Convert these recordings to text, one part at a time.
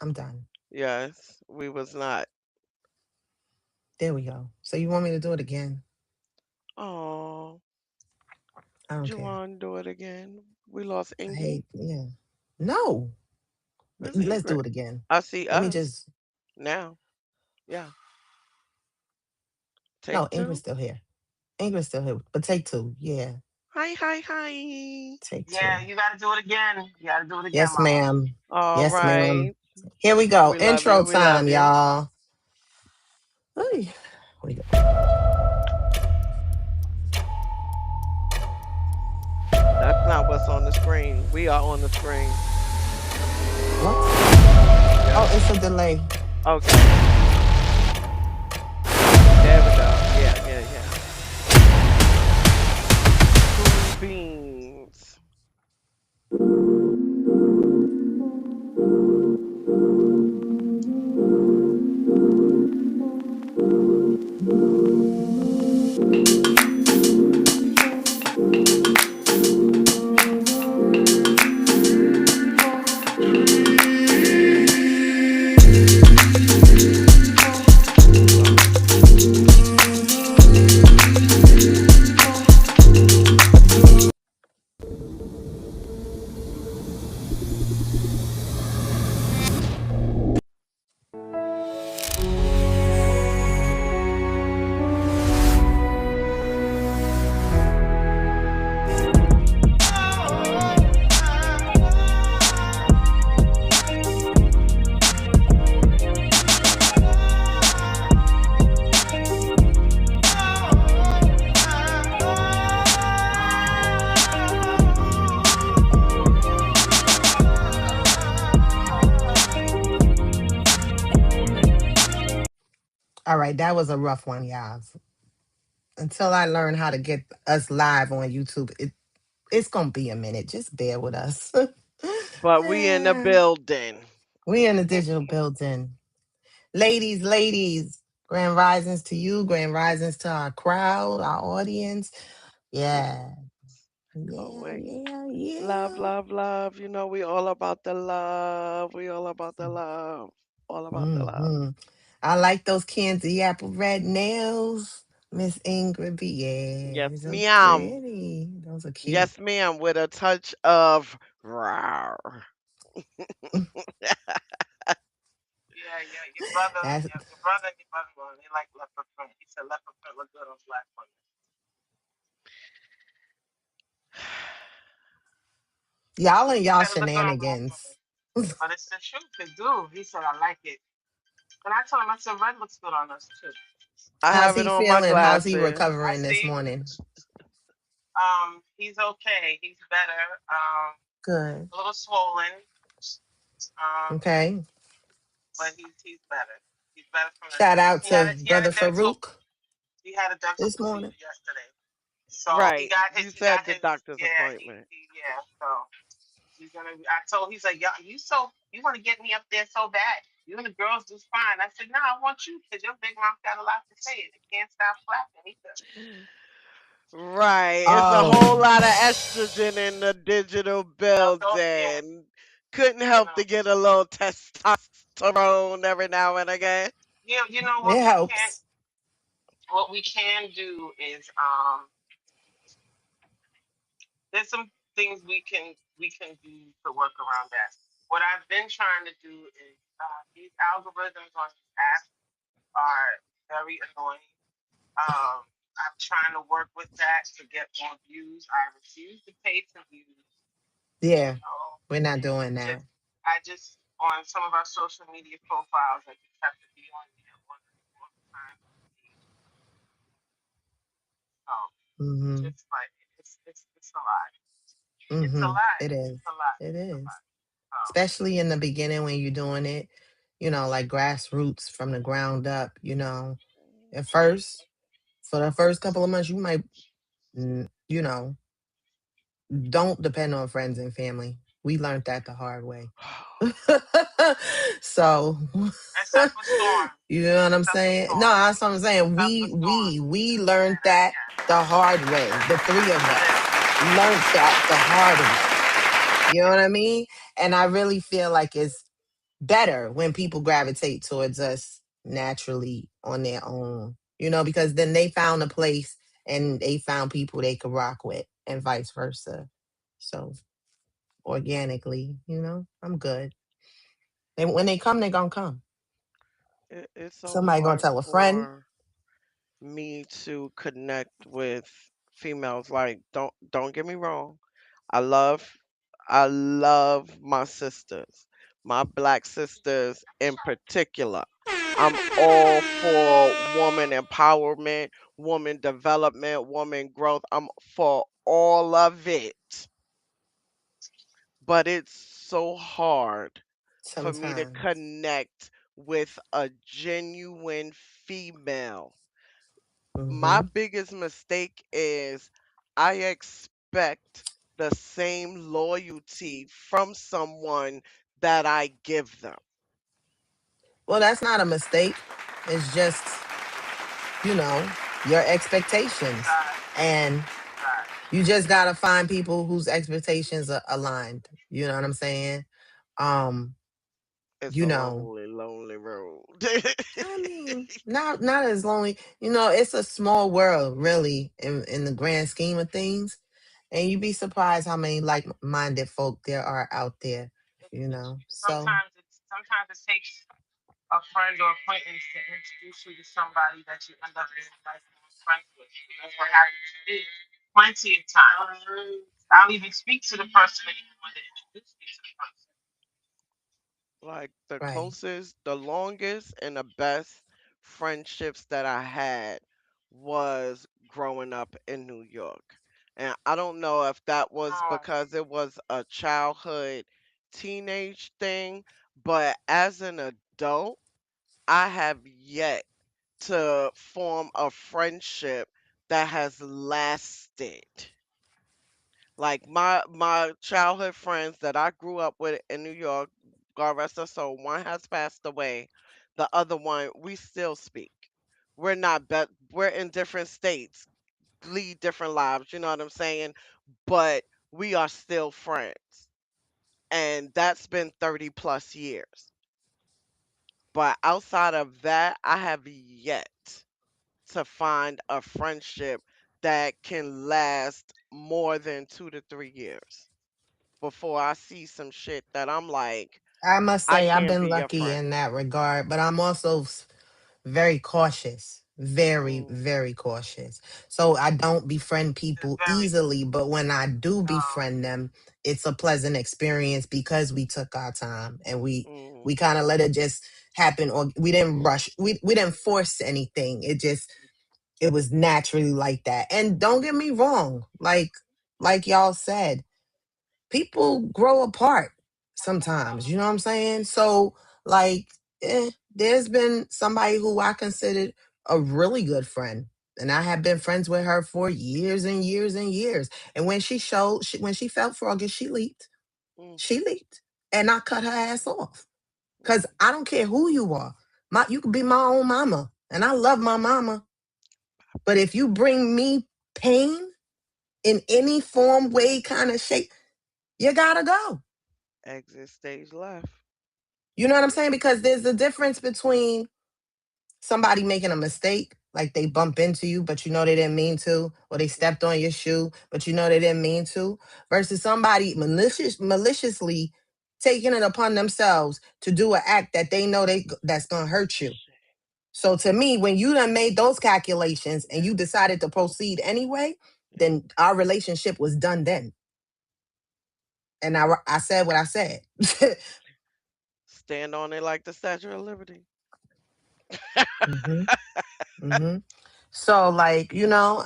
I'm done. Yes, we was not. There we go. So you want me to do it again? Oh, I don't care. Juwan, do it again. We lost I Ingrid. hate, yeah. No, Where's let's do Ingrid? it again. I see Let me us just, now. Yeah. no, Take Ingrid's two. still here. Ingrid's still here. But take two. Yeah, Hi, hi, hi. take Yeah, two. you gotta do it again. You gotta do it again, Yes, mama. ma'am. All Yes, ma'am. right. Here we go. We love Intro you. We love time, you. y'all. Hey, we go. That's not what's on the screen. We are on the screen. What? Oh, Yep. it's a delay. Okay. There we go. Yeah, yeah, yeah. Cool beans. Oh. All right, that was a rough one, y'all. Until I learn how to get us live on YouTube, it's gonna be a minute. Just bear with us. But we in the building. We in the digital building. Ladies, grand risings to you, grand risings to our crowd, our audience. Yeah. Oh Yeah, wait. yeah, Love, yeah. love, love. You know we all about the love. We all about the love. All about the love. Hmm. I like those candy apple red nails. Miss Ingrid B. Yeah, Yes, so ma'am. pretty. Those are cute. Yes, ma'am. With a touch of rawr. Yeah, yeah. Your brother, That's your brother and your brother-in-law, they like leopard print. He said leopard print look good on black women. y'all and He y'all said it look good on black women. shenanigans. But it's the truth. It do. He said I like it. And I told him I said red looks good on us too. I How's have it he on my feeling? How's he glasses. I recovering this see. morning? He's okay. He's better. Good. A little swollen. Um, Okay. but he's better. He's better from the. Shout out He had to a he had Brother a dental Farouk he had a dental this procedure morning. yesterday. So Right. You he got said the his doctor's yeah appointment. yeah. So he's gonna. I told he's like, yeah, you want to get me up there so bad. You and the girls do fine. I said, no, I want you because your big mouth got a lot to say and it can't stop flapping. He said, Right. It's a whole Oh, lot of estrogen in the digital yeah, building. Couldn't you help know, to get a little testosterone every now and again. you know it helps. what we can do is there's some things we can do to work around that. What I've been trying to do is these algorithms on this app are very annoying. I'm trying to work with that to get more views. I refuse to pay for views, Yeah, we're not and doing that. I just on some of our social media profiles, I just have to be on there all the time. Mm-hmm. Just like it's a lot. It's a Mm-hmm. lot. It is. It's a lot. It It's a is. lot. Especially in the beginning when you're doing it, like grassroots from the ground up. At first, for the first couple of months, you might, you know, don't depend on friends and family. We learned that the hard way. So, Except for Storm. you know what I'm Except for saying? No, Storm. that's what I'm saying. Except for We Storm. we we learned Yeah, that yeah. the hard way. The three of Yeah. us learned that the hard way. You know what I mean? And I really feel like it's better when people gravitate towards us naturally on their own, because then they found a place and they found people they could rock with and vice versa. So organically, I'm good. And when they come, they gonna come. It's so Somebody gonna hard tell a friend. for me to connect with females. Like, don't get me wrong. I love I love my sisters, my black sisters in particular. I'm all for woman empowerment, woman development, woman growth. I'm for all of it. But it's so hard for me to Sometimes. connect with a genuine female. My Hmm. biggest mistake is I expect the same loyalty from someone that I give them. Well, that's not a mistake. It's just, your expectations. Right, And right. you just gotta find people whose expectations are aligned. You know what I'm saying? Um, It's you a know, lonely, lonely road. I mean, not as lonely. It's a small world, really, in the grand scheme of things. And you'd be surprised how many like-minded folk there are out there. So Sometimes it takes a friend or acquaintance to introduce you to somebody that you end up being lifelong friends with. That's what happens to me plenty of times. I'll even speak to the person anymore to introduce me to the person. Like the right. closest, the longest, and the best friendships that I had was growing up in New York. And I don't know if that was Oh, because it was a childhood teenage thing, but as an adult, I have yet to form a friendship that has lasted. Like my childhood friends that I grew up with in New York, God rest her soul, one has passed away. The other one, we still speak. We're not bet we're in different states, lead different lives, you know what I'm saying? But we are still friends. And that's been 30 plus years. But outside of that, I have yet to find a friendship that can last more than 2 to 3 years before I see some shit that I'm like, I must I say I've can't been be your lucky friend. in that regard, but I'm also very cautious. Very, Mm, very cautious. So I don't befriend it's people very. easily, but when I do Um, befriend them, it's a pleasant experience because we took our time and we mm, kind of let it just happen, or we didn't rush. We didn't force anything. It was naturally like that. And don't get me wrong, like y'all said, people grow apart sometimes. You know what I'm saying? So, like, there's been somebody who I considered a really good friend. And I have been friends with her for years and years and years. And when when she felt froggy, she leaped. mm, She leaped. And I cut her ass off. Cause mm. I don't care who you are. You could be my own mama. And I love my mama. But if you bring me pain in any form, way, kind of shape, you gotta go. Exit stage left. You know what I'm saying? Because there's a difference between somebody making a mistake, like they bump into you, but you know they didn't mean to, or they stepped Hmm. on your shoe, but you know they didn't mean to, versus somebody maliciously taking it upon themselves to do an act that they know that's gonna hurt you. Shit. So to me, when you done made those calculations and you decided to proceed anyway, Yeah. then our relationship was done then. And I said what I said. Stand on it like the Statue of Liberty. Hmm. Hmm. So, like,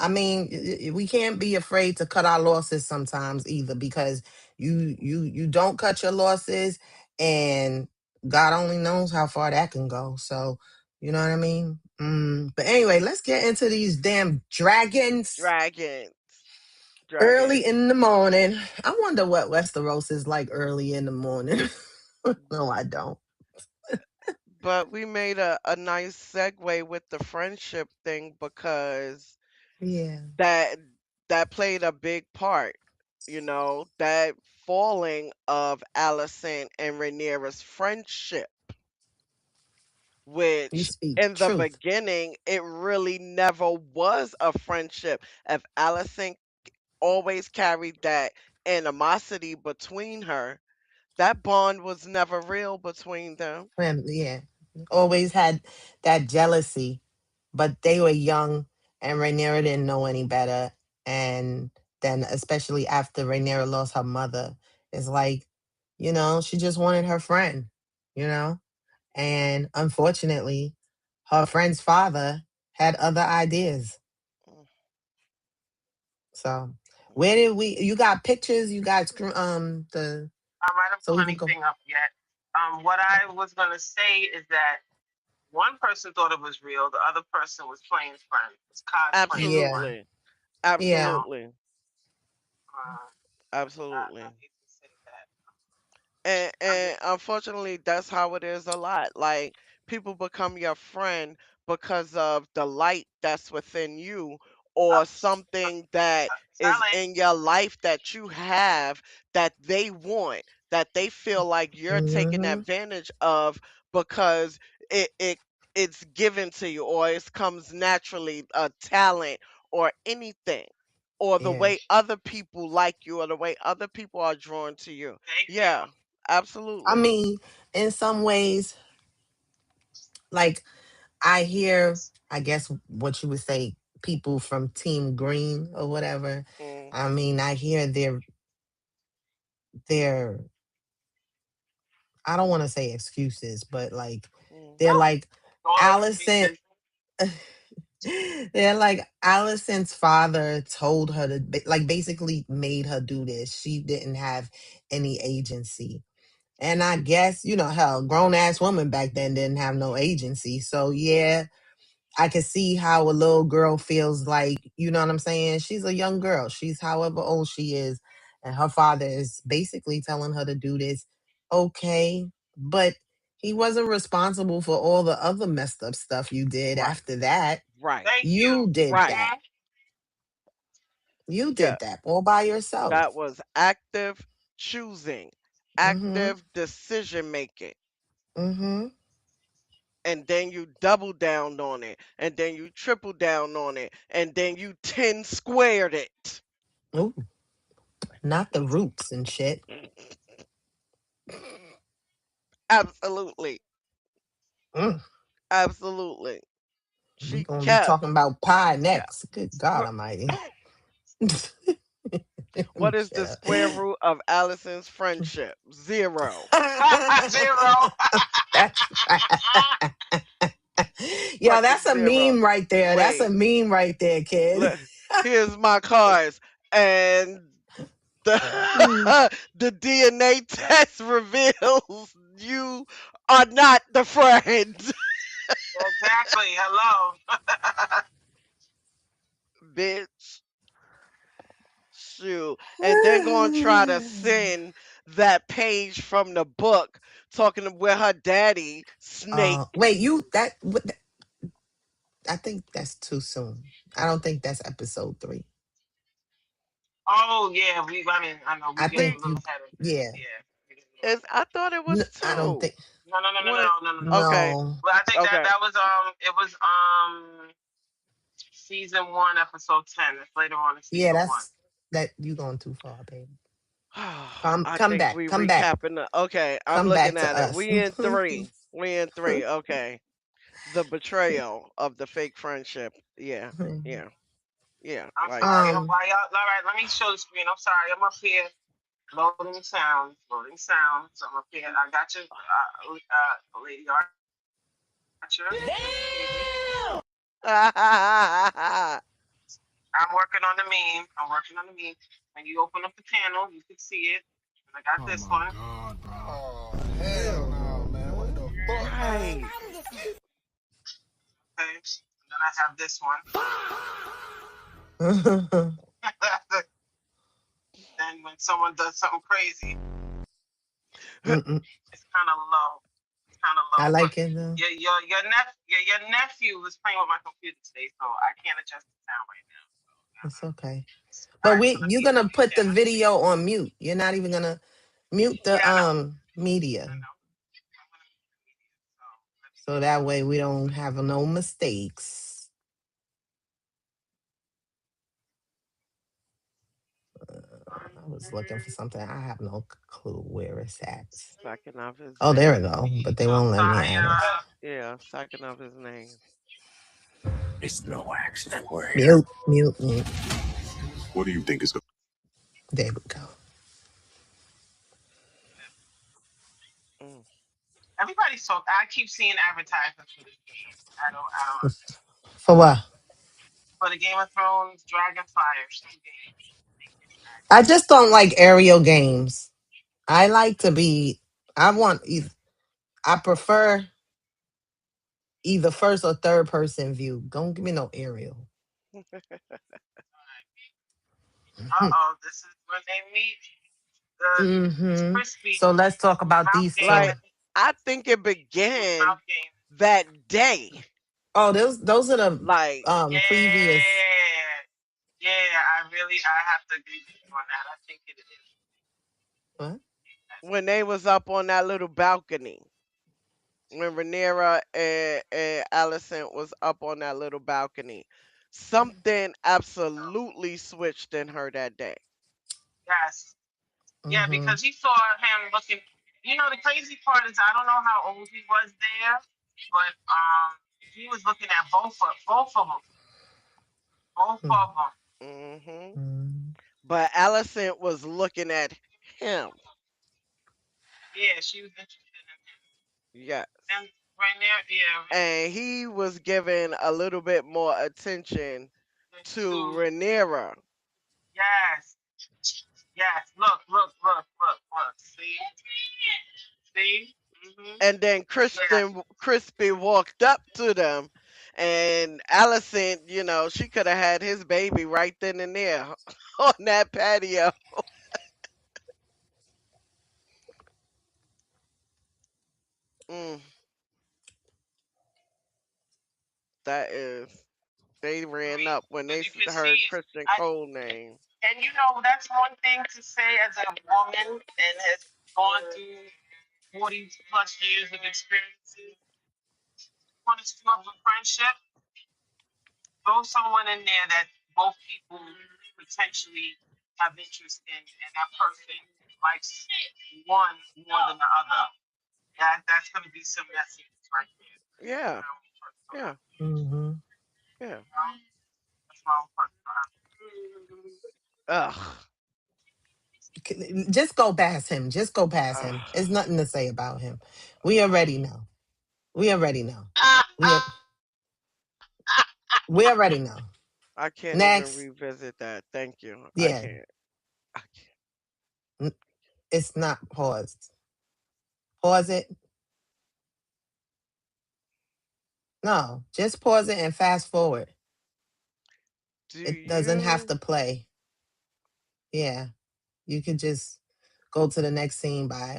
I mean, we can't be afraid to cut our losses sometimes either, because you don't cut your losses, and God only knows how far that can go. So, you know what I mean? But anyway, let's get into these damn dragons Dragons. early Dragons. in the morning. I wonder what Westeros is like early in the morning. No, I don't. But we made a nice segue with the friendship thing because Yeah. that that played a big part, that falling of Allison and Rhaenyra's friendship. You which speak in the truth. beginning, it really never was a friendship. If Allison always carried that animosity between her, that bond was never real between them. Yeah. Always had that jealousy, but they were young and Rhaenyra didn't know any better. And then, especially after Rhaenyra lost her mother, it's like, she just wanted her friend, you know? And unfortunately, her friend's father had other ideas. Mm, So, where mm, did we, you got pictures, you got, I don't so pull we can go. anything up yet. What I was gonna say is that one person thought it was real, the other person was playing friend, was cosplaying Yeah. friend. absolutely. You Yeah. know, Absolutely. uh, I Absolutely. hate to say that. I And just unfortunately, that's how it is a lot. Like, people become your friend because of the light that's within you, or something that tell is it. in your life that you have that they want, that they feel like you're taking Hmm. advantage of, because it it's given to you, or it comes naturally, a talent or anything, or the Yeah. way other people like you, or the way other people are drawn to you. Thank you. Yeah, I absolutely. mean, in some ways, like I hear, I guess what you would say, people from Team Green or whatever. Mm, I mean, I hear their I don't want to say excuses, but like mm, they're No, like all Allison. excuses. They're like Allison's father told her to like basically made her do this. She didn't have any agency. And I guess, hell, grown ass woman back then didn't have no agency. So yeah, I can see how a little girl feels like, you know what I'm saying? She's a young girl. She's however old she is. And her father is basically telling her to do this. Okay. But he wasn't responsible for all the other messed up stuff you did right, after that. right, Thank you. You did right. that. You Yeah, did that all by that yourself. was active choosing, Mm-hmm. active decision making. Mm-hmm. And then you double down on it, and then you triple down on it, and then you 10 squared it. Ooh, not the roots and shit. Absolutely. Mm. Absolutely. We're She gonna be kept, talking about pie kept. next. Good God Almighty. What is the Shut square root of Allison's friendship? Zero. Zero. up. That's yo, Fucking that's a zero. meme right there. That's a Wait, meme right there, kid. look, here's my cards. And the Mm. the DNA test reveals you are not the friend, Exactly. Hello. bitch. Shoot. And then gonna try to send that page from the book talking to where her daddy snake. Wait, I think that's too soon. I don't think that's episode 3. Oh yeah, I mean, I know we I getting We a think little you, ahead of it. yeah. Yeah, we getting a little is ahead. I thought it was I don't two. think, No, no, no, no, When no, no, no, no. okay, no. Well, I think that okay. that was it was season one, episode 10. It's later on in Yeah, season one. that's that you going too far, baby. Come I come think back. we Come back. recapping the okay, I'm Come back looking to at it. us. We in three. We in three. Okay. The betrayal of the fake friendship. Yeah. Yeah. Yeah. I'm Like sorry. um Why y'all? All right, let me show the screen. I'm sorry. I'm up here loading sounds. Loading sounds. I'm up here. I got you, Lady Archer. I'm working on the meme. I'm working on the meme. When you open up the panel, you can see it. And I got Oh this my one. god, bro. Oh hell no, man. What the fuck, man? right. Okay. And then I have this one. Then when someone does something crazy, Mm-mm. it's kind of low. It's kind of I low. But like it though. your nephew was playing with my computer today, so I can't adjust the sound right now. It's okay. All But right. So let you're me gonna mute put the that. video on mute. You're not even gonna mute the Yeah, I know. media. I know. I'm gonna mute the media. So So that way we don't have no mistakes. I was looking for something. I have no clue where it's at. Second of his Oh, there we name. go. But they So won't let me add it. Saya, Yeah, second of his name. Mute, mute, mute. What do you think is There we go. Mm. everybody's so. I keep seeing advertisements for this game. I don't understand. For what? For the Game of Thrones Dragonfire new game. I just don't like aerial games. I like to be. I want. I prefer either first or third person view. Don't give me no aerial. This is when they meet the Mm-hmm. crispy So let's talk about mouth these game two. Like, and I think it mouth began game. that day. Oh, those are the Like, previous. Yeah, yeah. I have to agree with you on that. I think it is. What? when they was up on that little balcony. When Rhaenyra and Alicent was up on that little balcony. Something absolutely switched in her that day. Yes, yeah, Mm-hmm. because he saw him looking. You know, the crazy part is I don't know how old he was there, but he was looking at both of them. Hmm. Mm-hmm. But Alicent was looking at him. Yeah, she was interested in him. Yes. And right now, yeah, And he was giving a little bit more attention to to Rhaenyra. yes, yes. Look. See. And then Yeah, Crispy walked up to them, and Alicent, she could have had his baby right then and there on that patio. Mm, that is, they ran agree. up when they Because you can see heard it. Christian I, Cole name. and you know that's one thing to say as a woman and has gone through 40+ years of experiences. You want to start a friendship? Throw someone in there that both people potentially have interest in, and that person likes one more than the other. That's going to be some messiness right there. Yeah, My own personal yeah, Mm-hmm. yeah. That's my own personal opinion. Ugh. Just go past him. Just go past Ugh. him. There's nothing to say about him. We already know. We already know. Ah, We are, we already know. I can't even Next. revisit that. Thank you. I Yeah. can't. I can't. N- It's not paused. Pause it. No, just pause it and fast forward. Do It doesn't have you to play. Yeah. You could just go to the next scene by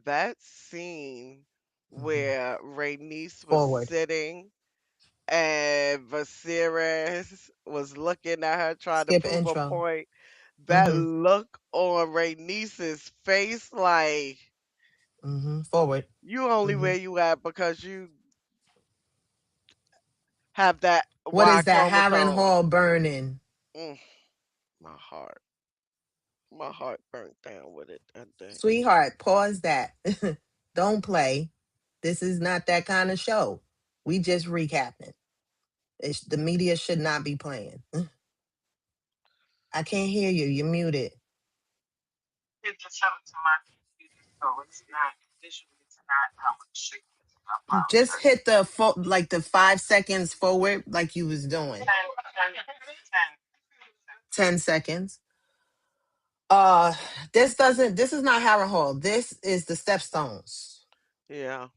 that scene mhm, where Rhaenys was forward. sitting and Viserys was looking at her trying to Skip prove a intro. point? That Mm-hmm. look on Rhaenys's face, like Mm-hmm. Forward. you only Mm-hmm. where you at because you have that What Y is that? Harren chromosome. Hall burning. Mm, my heart, my heart burnt down with it that day. Sweetheart, pause that. Don't play. This is not that kind of show. We just recapping. The media should not be playing. I can't hear you. You're muted. it's just something to my computer, so it's not visually. It's not how it should be. I Just apologize. hit the like the 5 seconds forward, like you was doing. 10. 10 seconds. This doesn't. This is not Harren Hall. This is the Stepstones. Yeah,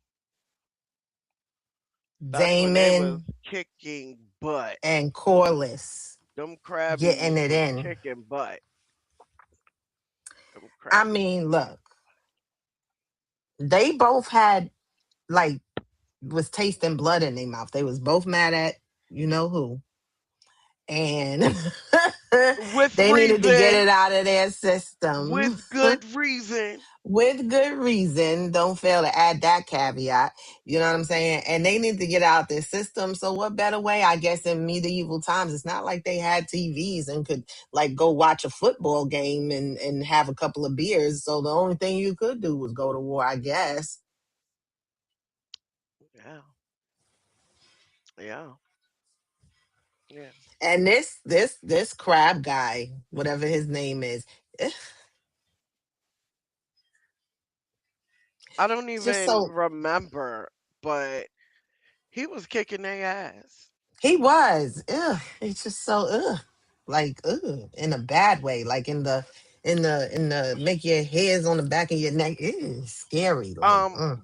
that's when they was Damon kicking butt. and Corliss Them getting Crabbies it was in. kicking butt. Them I Crabbies. mean, look, they both had like was tasting blood in their mouth. They was both mad at you know who, and with They needed to get it reason, out of their system. with good reason. With good reason. Don't fail to add that caveat. You know what I'm saying? And they need to get out their system. So what better way? I guess in medieval times, it's not like they had TVs and could like go watch a football game and have a couple of beers. So the only thing you could do was go to war, I guess. Yeah, yeah, yeah. And this crab guy, whatever his name is, eh, I don't just even so remember, but he was kicking their ass. he was. Ugh, it's just so like in a bad way, like in the make your hairs on the back of your neck. Scary. Like, Um,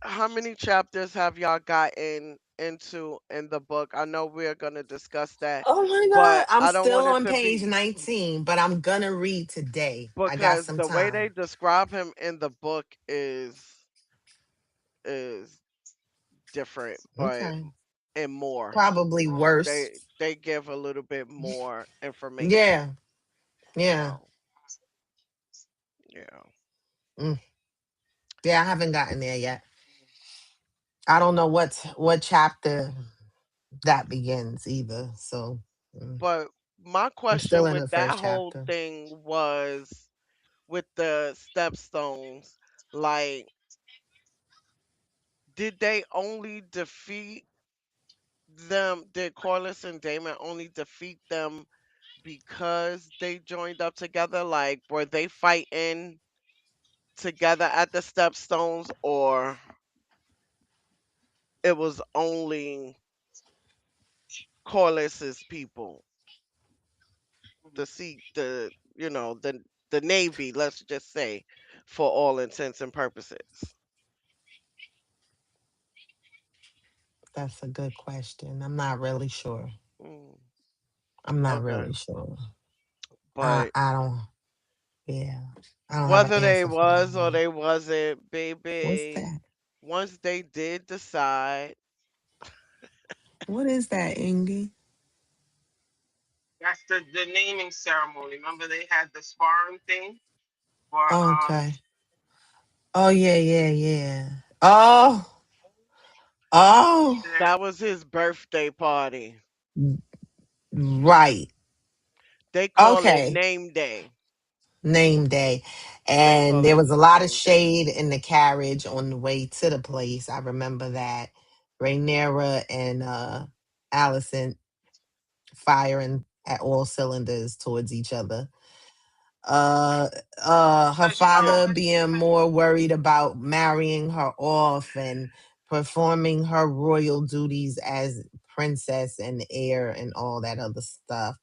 how many chapters have y'all gotten into in the book? I know we're gonna discuss that, oh my god, but I'm I don't still want it on to page be 19, but I'm gonna read today. I got because some the way they time. describe him in the book is different, but Okay, and more. probably worse. They give a little bit more information. Yeah, yeah, So yeah, mm, yeah. I haven't gotten there yet. I don't know what chapter that begins either. So but my I'm still question in with the that first whole chapter. thing was with the stepstones, like, did they only defeat them? Did Corliss and Damon only defeat them because they joined up together? Like, were they fighting together at the stepstones, or it was only Corliss's people, the Navy, let's just say, for all intents and purposes. That's a good question. I'm not really sure. Mm, I'm not okay. really sure. I But I don't. Yeah, I don't have an whether they answer for that was or one. they wasn't, What's baby, that? once they did decide, What is that, Indy? That's the naming ceremony. Remember they had the sparring thing for Okay. Oh yeah, yeah, yeah. Oh, oh, the that was his birthday party. right. They call it Okay. name day. Name day, They and call there it was a lot of name day. shade in the carriage on the way to the place. I remember that. Rhaenyra and Allison firing at all cylinders towards each other. uh Her because you know father what being more worried about marrying her off and performing her royal duties as princess and heir and all that other stuff.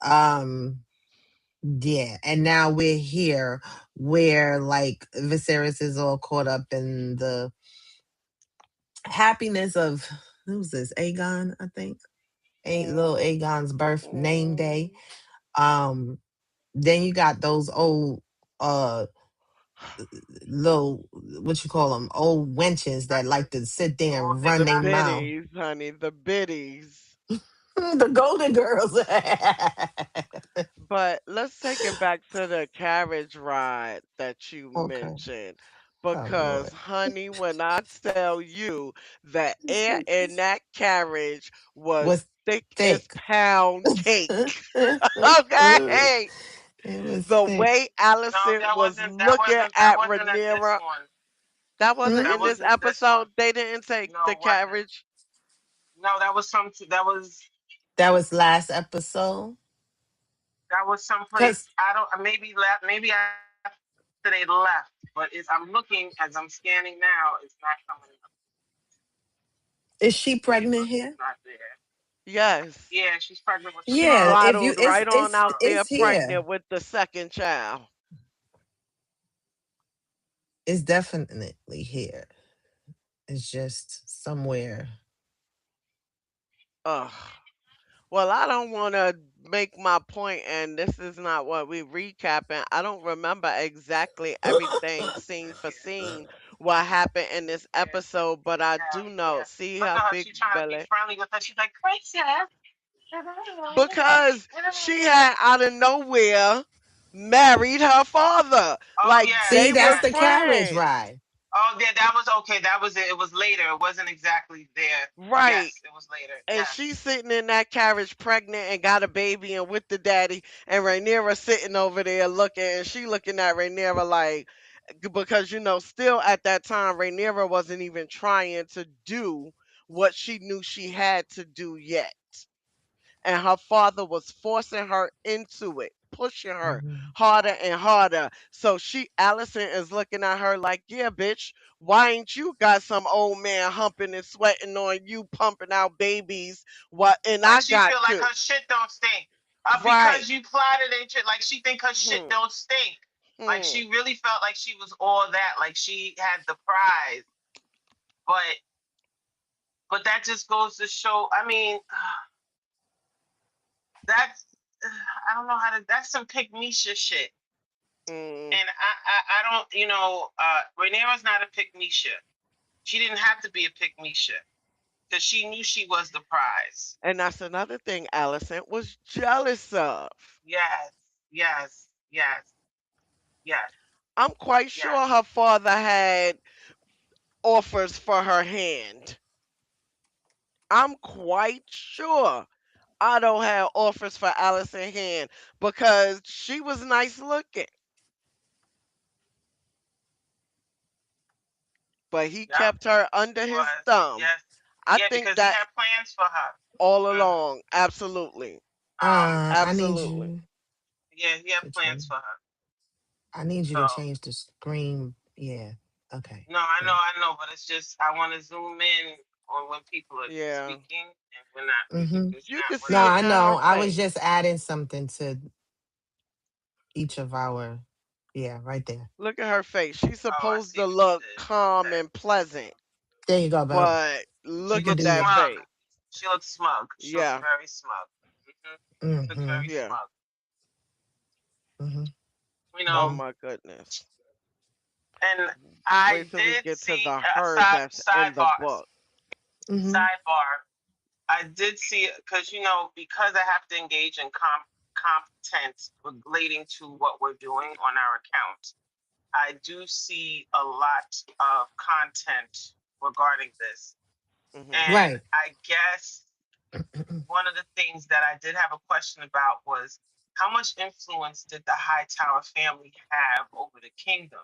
um yeah, and now we're here where like Viserys is all caught up in the happiness of, who's this, Aegon, I think. Little Aegon's birth name day. Mm. um then you got those old uh little, what you call them, old wenches that that's like to sit the there old and run nigga their husband. mouth. Biddies, honey, the biddies. The golden girls. But let's take it back to the carriage ride that you Okay. mentioned. Oh Because, Lord. honey, when I tell you the air in that carriage was Was thick as thick. pound cake. It Okay? was The thick. way No, Allison that was wasn't that looking wasn't that at wasn't at this Rhaenyra, one. that wasn't Hmm? That in this wasn't this one. episode. They didn't take No, the it wasn't. carriage. No, that was some. That was last episode. That was someplace. Cause I don't. Maybe left. Maybe after they left. But I'm looking as I'm scanning now. It's not coming up. is she pregnant It's here? not there. Yes. Yeah, she's pregnant with the She Yeah, girl. if you waddled right on out there it's here. pregnant with the second child. It's definitely here. It's just somewhere. Ugh. Well, I don't want to make my point, and this is not what we recapping. I don't remember exactly everything scene for Yeah, scene what happened in this yeah, episode, but I yeah, do know. yeah. See Look her at her. big She's trying to be belly. friendly with her. She's like, princess. because she had out of nowhere married her father. Oh Like yes, See, they were that's yes. the carriage friends. ride. Oh yeah, that was okay. That was it. It was later. It wasn't exactly there. Right. Yes, it was later. And Yes. she's sitting in that carriage pregnant and got a baby and with the daddy and Rhaenyra sitting over there looking and she looking at Rhaenyra like because still at that time Rhaenyra wasn't even trying to do what she knew she had to do yet. And her father was forcing her into it, pushing her Mhm. harder and harder. So Allison is looking at her like, yeah, bitch, why ain't you got some old man humping and sweating on you, pumping out babies? What? And Like I she got feel like to. her shit don't stink. Right. Because you plotted and shit. Like she think her shit Hmm. don't stink. Like Hmm. she really felt like she was all that. Like she had the prize. But that just goes to show. I mean, that's I don't know how to. That's some pick Misha shit. Hmm. And I don't. Rhaenyra's not a pick Misha. She didn't have to be a pick Misha because she knew she was the prize. And that's another thing Allison was jealous of. Yes, yes, yes, yes, I'm quite yes. sure her father had offers for her hand. I'm quite sure Otto had offers for Allison Hand because she was nice looking, but he Yep, kept her she under his was. thumb. Yes, I yeah, think because he that had plans for her. all Hmm. along, absolutely, I need absolutely. you Yeah, he had to plans change. for her. I need you So to change the screen. Yeah. Okay. no, Good. I know, but it's just I want to zoom in on when people are Yeah, speaking, and we're not. Mm-hmm. It's you not can No, see it working. I in her know. I was face. just adding something to each of our. Yeah, right there. Look at her face. She's Oh, I supposed see to what you look did. calm Okay. and pleasant, There you go, Bo. but You look She can at do looks that your. smug. face. She looks smug. She looks Yeah, very smug. Hmm. She looks Mm-hmm. very yeah. smug. Mm-hmm. You Oh Mm-hmm. know, my goodness. and I Wait till we did get to see the a her that's in the sidebar. book. Mm-hmm. Sidebar. I did see because because I have to engage in content relating to what we're doing on our account. I do see a lot of content regarding this, Hmm. and Right. I guess one of the things that I did have a question about was how much influence did the Hightower family have over the kingdom?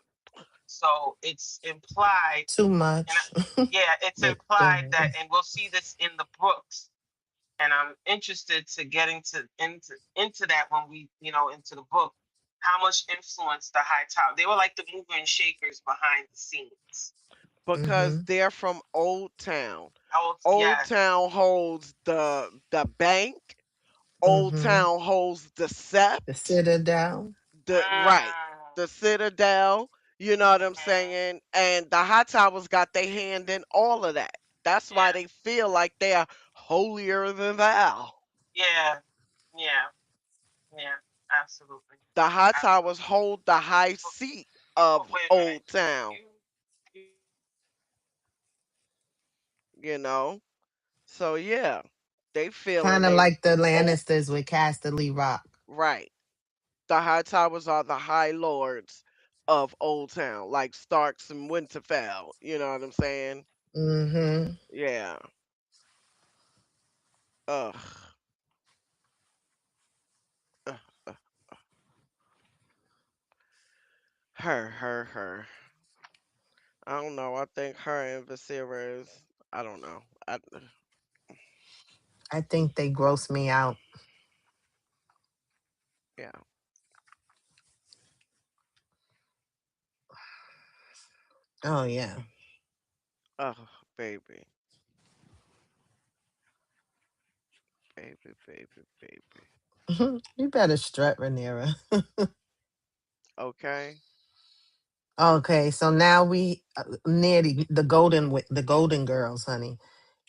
So it's implied, Too and much. yeah, it's It implied that, does. and we'll see this in the books. And I'm interested to get into that when we, into the book. How much influence the Hightower? They were like the mover and shakers behind the scenes. Because Mm-hmm. they're from Old Town. Oh Old yes, Town holds the bank. Old Mm-hmm. Town holds the The sept. Citadel. The right, the Citadel. You know what I'm saying? And the High Towers got their hand in all of that. That's why yeah, they feel like they're holier than thou. yeah, yeah, yeah, absolutely, The High Towers absolutely. hold the high But, seat of wait a minute, Old Town. you You know, so yeah, they feeling Kind of they like the oh Lannisters with Casterly Rock. right. The High Towers are the High Lords of Old Town, like Starks and Winterfell. You know what I'm saying? Mm-hmm. Yeah. Ugh. Ugh. Ugh. Her. I don't know. I think her and Viserys. I don't know. I think they gross me out. Yeah. Oh yeah. Oh, baby, baby. You better strut, Rhaenyra. Okay. Okay, so now we near the golden girls, honey.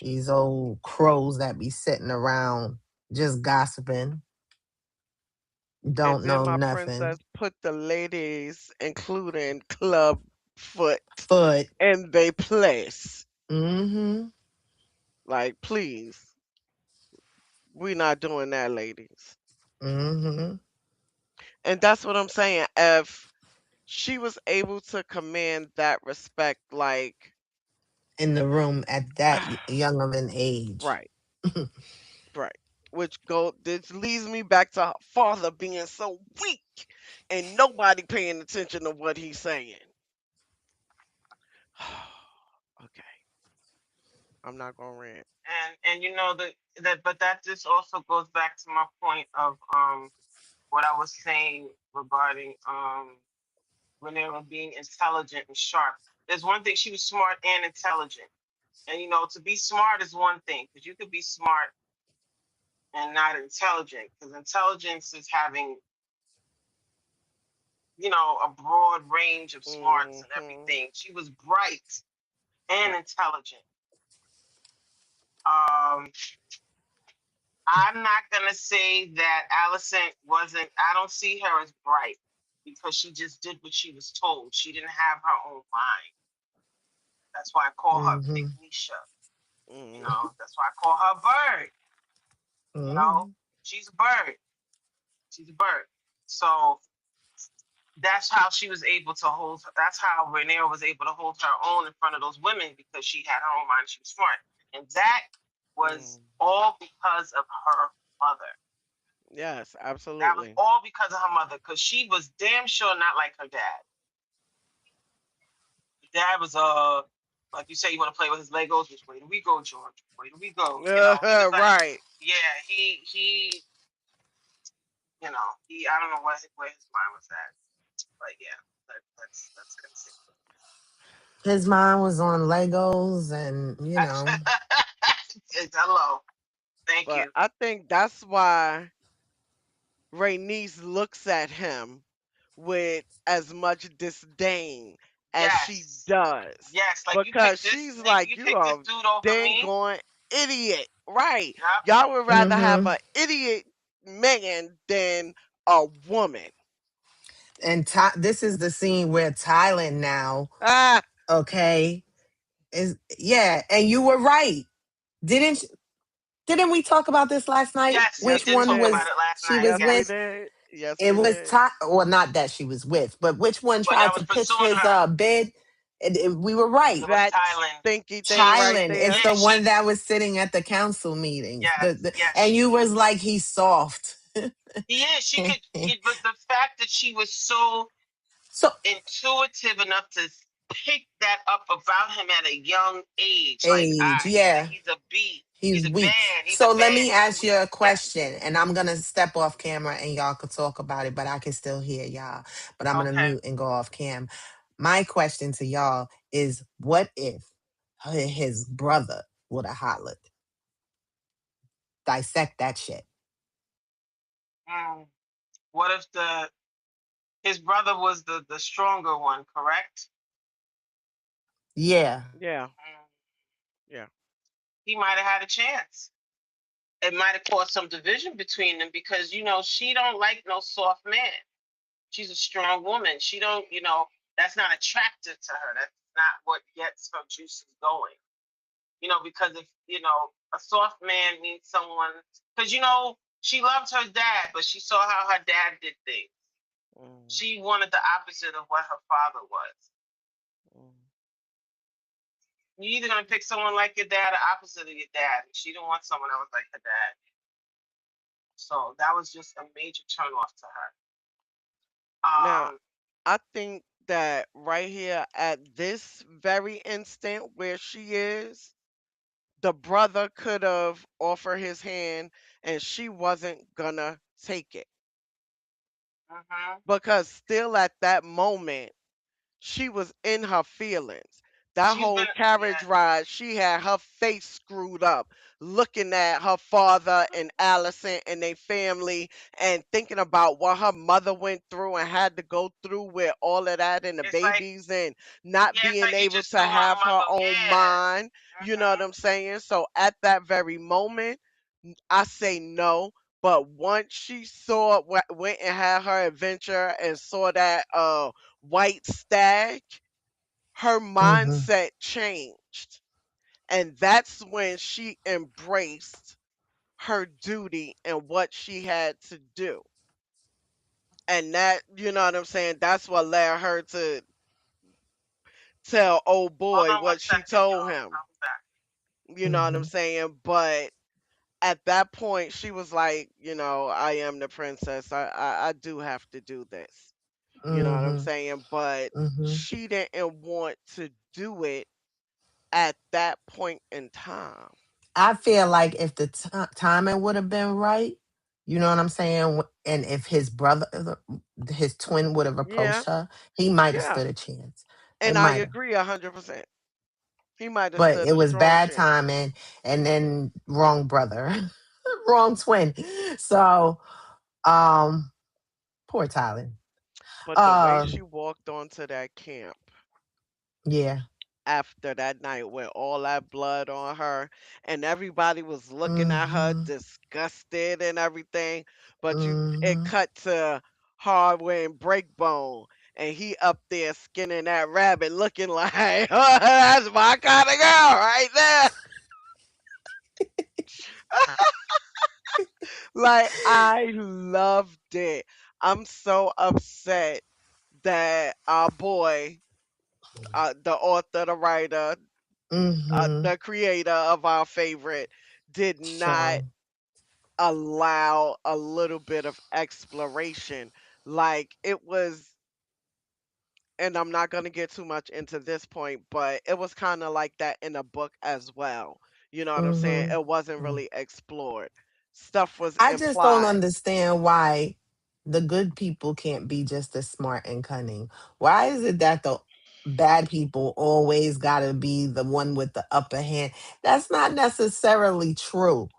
These old crows that be sitting around just gossiping, And don't then know my princess nothing. put the ladies, including Club Foot, Foot. in their place. Mm-hmm. Like, please. We not doing that, ladies. Hmm. And that's what I'm saying. If she was able to command that respect, like, In the room at that young of an age. right, right. Which go this leads me back to her father being so weak and nobody paying attention to what he's saying. Okay, I'm not gonna rant. And you know that but that just also goes back to my point of what I was saying regarding Renera being intelligent and sharp. There's one thing, she was smart and intelligent. And you know, to be smart is one thing, because you could be smart and not intelligent. Because intelligence is having, you know, a broad range of smarts and Hmm. everything. She was bright and Right. intelligent. Um, I'm not gonna say that Allison wasn't. I don't see her as bright because she just did what she was told. She didn't have her own mind. That's why I call her Big Hmm. Misha. You Hmm. know, that's why I call her Bird. You know, Hmm. she's a bird. She's a bird. So that's how she was able to hold. That's how Rhaenyra was able to hold her own in front of those women because she had her own mind. She was smart, and that was Mm. all because of her mother. Yes, That was absolutely. all because of her mother, because she was damn sure not like her dad. Dad was like you say, you want to play with his Legos. Which way do we go, George? Where do we go? You know, he was like, Right. yeah, you know, he I don't know where his mind was at, but yeah, let's continue. His mind was on Legos and, Hello, thank But you. I think that's why Rhaenys looks at him with as much disdain as she Yes, does yes, like because she's like, you you picked this are dude over dang me. going idiot. Right. Yep. Y'all would rather have hmm an idiot man than a woman. and this is the scene where Thailand now, Ah, okay, is yeah, and you were right. Didn't didn't we talk about this last night? Yes, we Which yes, did we one talk did. about was it last she night. was Yes, we with? Yes, did. Yes, It we was did. Or not that she was with, but which one but that tried was to pitch pursuing his her. bid? We were right. It was That Thailand. stinky thing right Thailand is there. Yeah, the one that was sitting at the council meetings. yes, yes, And you was like, he's soft. he is. She could, but the fact that she was so So intuitive enough to pick that up about him at a young age, like, age, he's yeah. a beat, He's weak. he's a So let man, me he's ask you weak. a Yes, question, and I'm gonna step off camera and y'all could talk about it, but I can still hear y'all. But I'm gonna okay. mute and go off cam. My question to y'all is what if his brother would have hollered? Dissect that shit. Mm. What if his brother was the stronger one? Correct. Yeah. Yeah, Mm. yeah. He might have had a chance. It might have caused some division between them because you know she don't like no soft man. She's a strong woman. She don't, you know, that's not attractive to her. That's not what gets her juices going. You know, because if you know a soft man means someone, because you know she loved her dad, but she saw how her dad did things. Mm, She wanted the opposite of what her father was. mm. You're either gonna pick someone like your dad or opposite of your dad. And she didn't want someone that was like her dad. So that was just a major turn off to her. Now, Um, I think that right here at this very instant where she is, the brother could have offered his hand and she wasn't gonna take it mhm. because still at that moment she was in her feelings. That She's whole been, carriage yeah, ride, she had her face screwed up, looking at her father and Allison and their family, and thinking about what her mother went through and had to go through with all of that and the it's like, babies, and not yeah, it's being like you able just to threw her have her mother. own Yeah. mind. You know what Mhm. I'm saying? So at that very moment, I say no. But once she saw, went and had her adventure and saw that white stag, her Hmm. mindset changed. And that's when she embraced her duty and what she had to do. And that, you know what I'm saying? That's what led her to tell old Hold boy on one what she second, told y'all. him. I'll be back. You know what I'm Mm-hmm. saying? But at that point, she was like, I am the princess. I do have to do this. You know what I'm Mm-hmm. saying? But Mm-hmm. she didn't want to do it at that point in time. I feel like if the timing would have been right, you know what I'm saying, and if his brother, his twin, would have Yeah, approached her, he might have yeah. stood a chance. It And I might have, agree 100%. He might have but stood it a was strong bad chance. timing, and then wrong brother, wrong twin. So, um, poor Tyler. But the way Uh, she walked onto that camp yeah. after that night with all that blood on her and everybody was looking at her Mm-hmm. disgusted and everything, but it Mm-hmm. cut to Hardware and Breakbone and he up there skinning that rabbit looking like, oh, that's my kind of girl right there. Like I loved it. I'm so upset that our boy, the author, the writer, Mm-hmm. the creator of our favorite, did not Show. allow a little bit of exploration. Like it was, and I'm not going to get too much into this point, but it was kind of like that in a book as well. You know what I'm saying? Mm-hmm. It wasn't really explored. Stuff was I just don't implied. understand why the good people can't be just as smart and cunning. Why is it that the bad people always got to be the one with the upper hand? That's not necessarily true.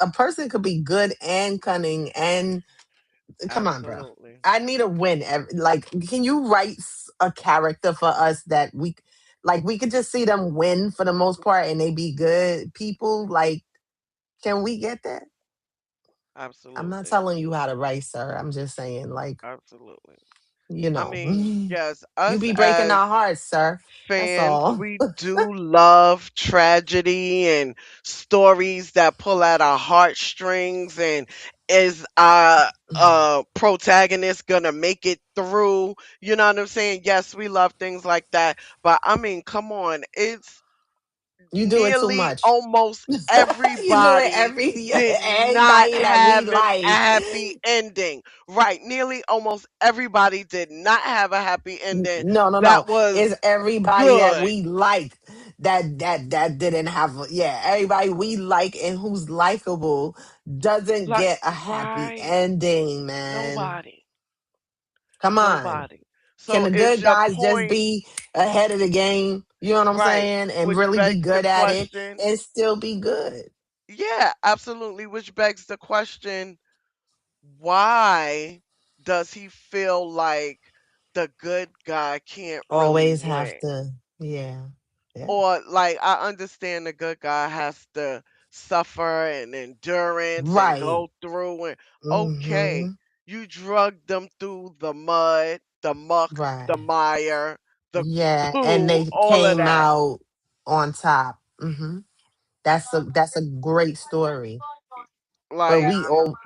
A person could be good and cunning and come on, bro. Absolutely. I need a win. Like, can you write a character for us that like, we could just see them win for the most part and they be good people? Like, can we get that? I'm not Absolutely. telling you how to write, sir. I'm just saying, like, Absolutely. you I know, mean, you yes, us be breaking as our hearts, sir. That's fans, all. we do love tragedy and stories that pull at our heartstrings. And is our protagonist gonna make it through? You know what I'm saying? Yes, we love things like that. But I mean, come on, it's You do it too nearly much. almost You do it everybody did not everybody that we have a like. happy ending. Right, nearly almost everybody did not have a happy ending No, no, no. that was It's everybody that good. we like that didn't have yeah, everybody we like and who's likable doesn't Like, get a happy right, ending, man. nobody, Come on. nobody. Can So the is good your guys just point be ahead of the game? You know what I'm right? saying? And Which really be begs the good at it question. and still be good. Yeah, absolutely. Which begs the question, why does he feel like the good guy can't really Always have win? to, yeah. Yeah. Or like I understand the good guy has to suffer and endurance and Right. go through and okay, Mm-hmm. you drugged them through the mud, the muck, the Right. mire, the Yeah. And poo, they all of came that. out on top. Mm-hmm. That's a great story. But Like, Yeah, we I know. all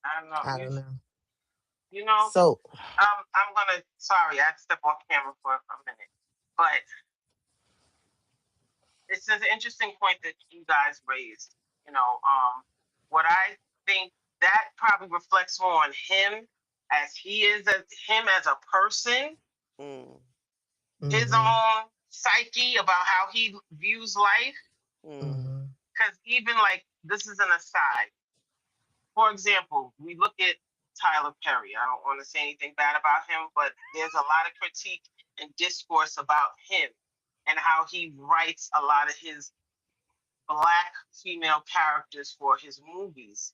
I know. I don't know. You know, So I'm gonna. Sorry, I had to step off camera for a minute, but it's an interesting point that you guys raised. You know, what I think that probably reflects more on him as he is as him as a person, mm, his mm-hmm. own psyche about how he views life. mm, Mm-hmm. Because even like this is an aside. For example, we look at Tyler Perry. I don't want to say anything bad about him, but there's a lot of critique and discourse about him and how he writes a lot of his black female characters for his movies.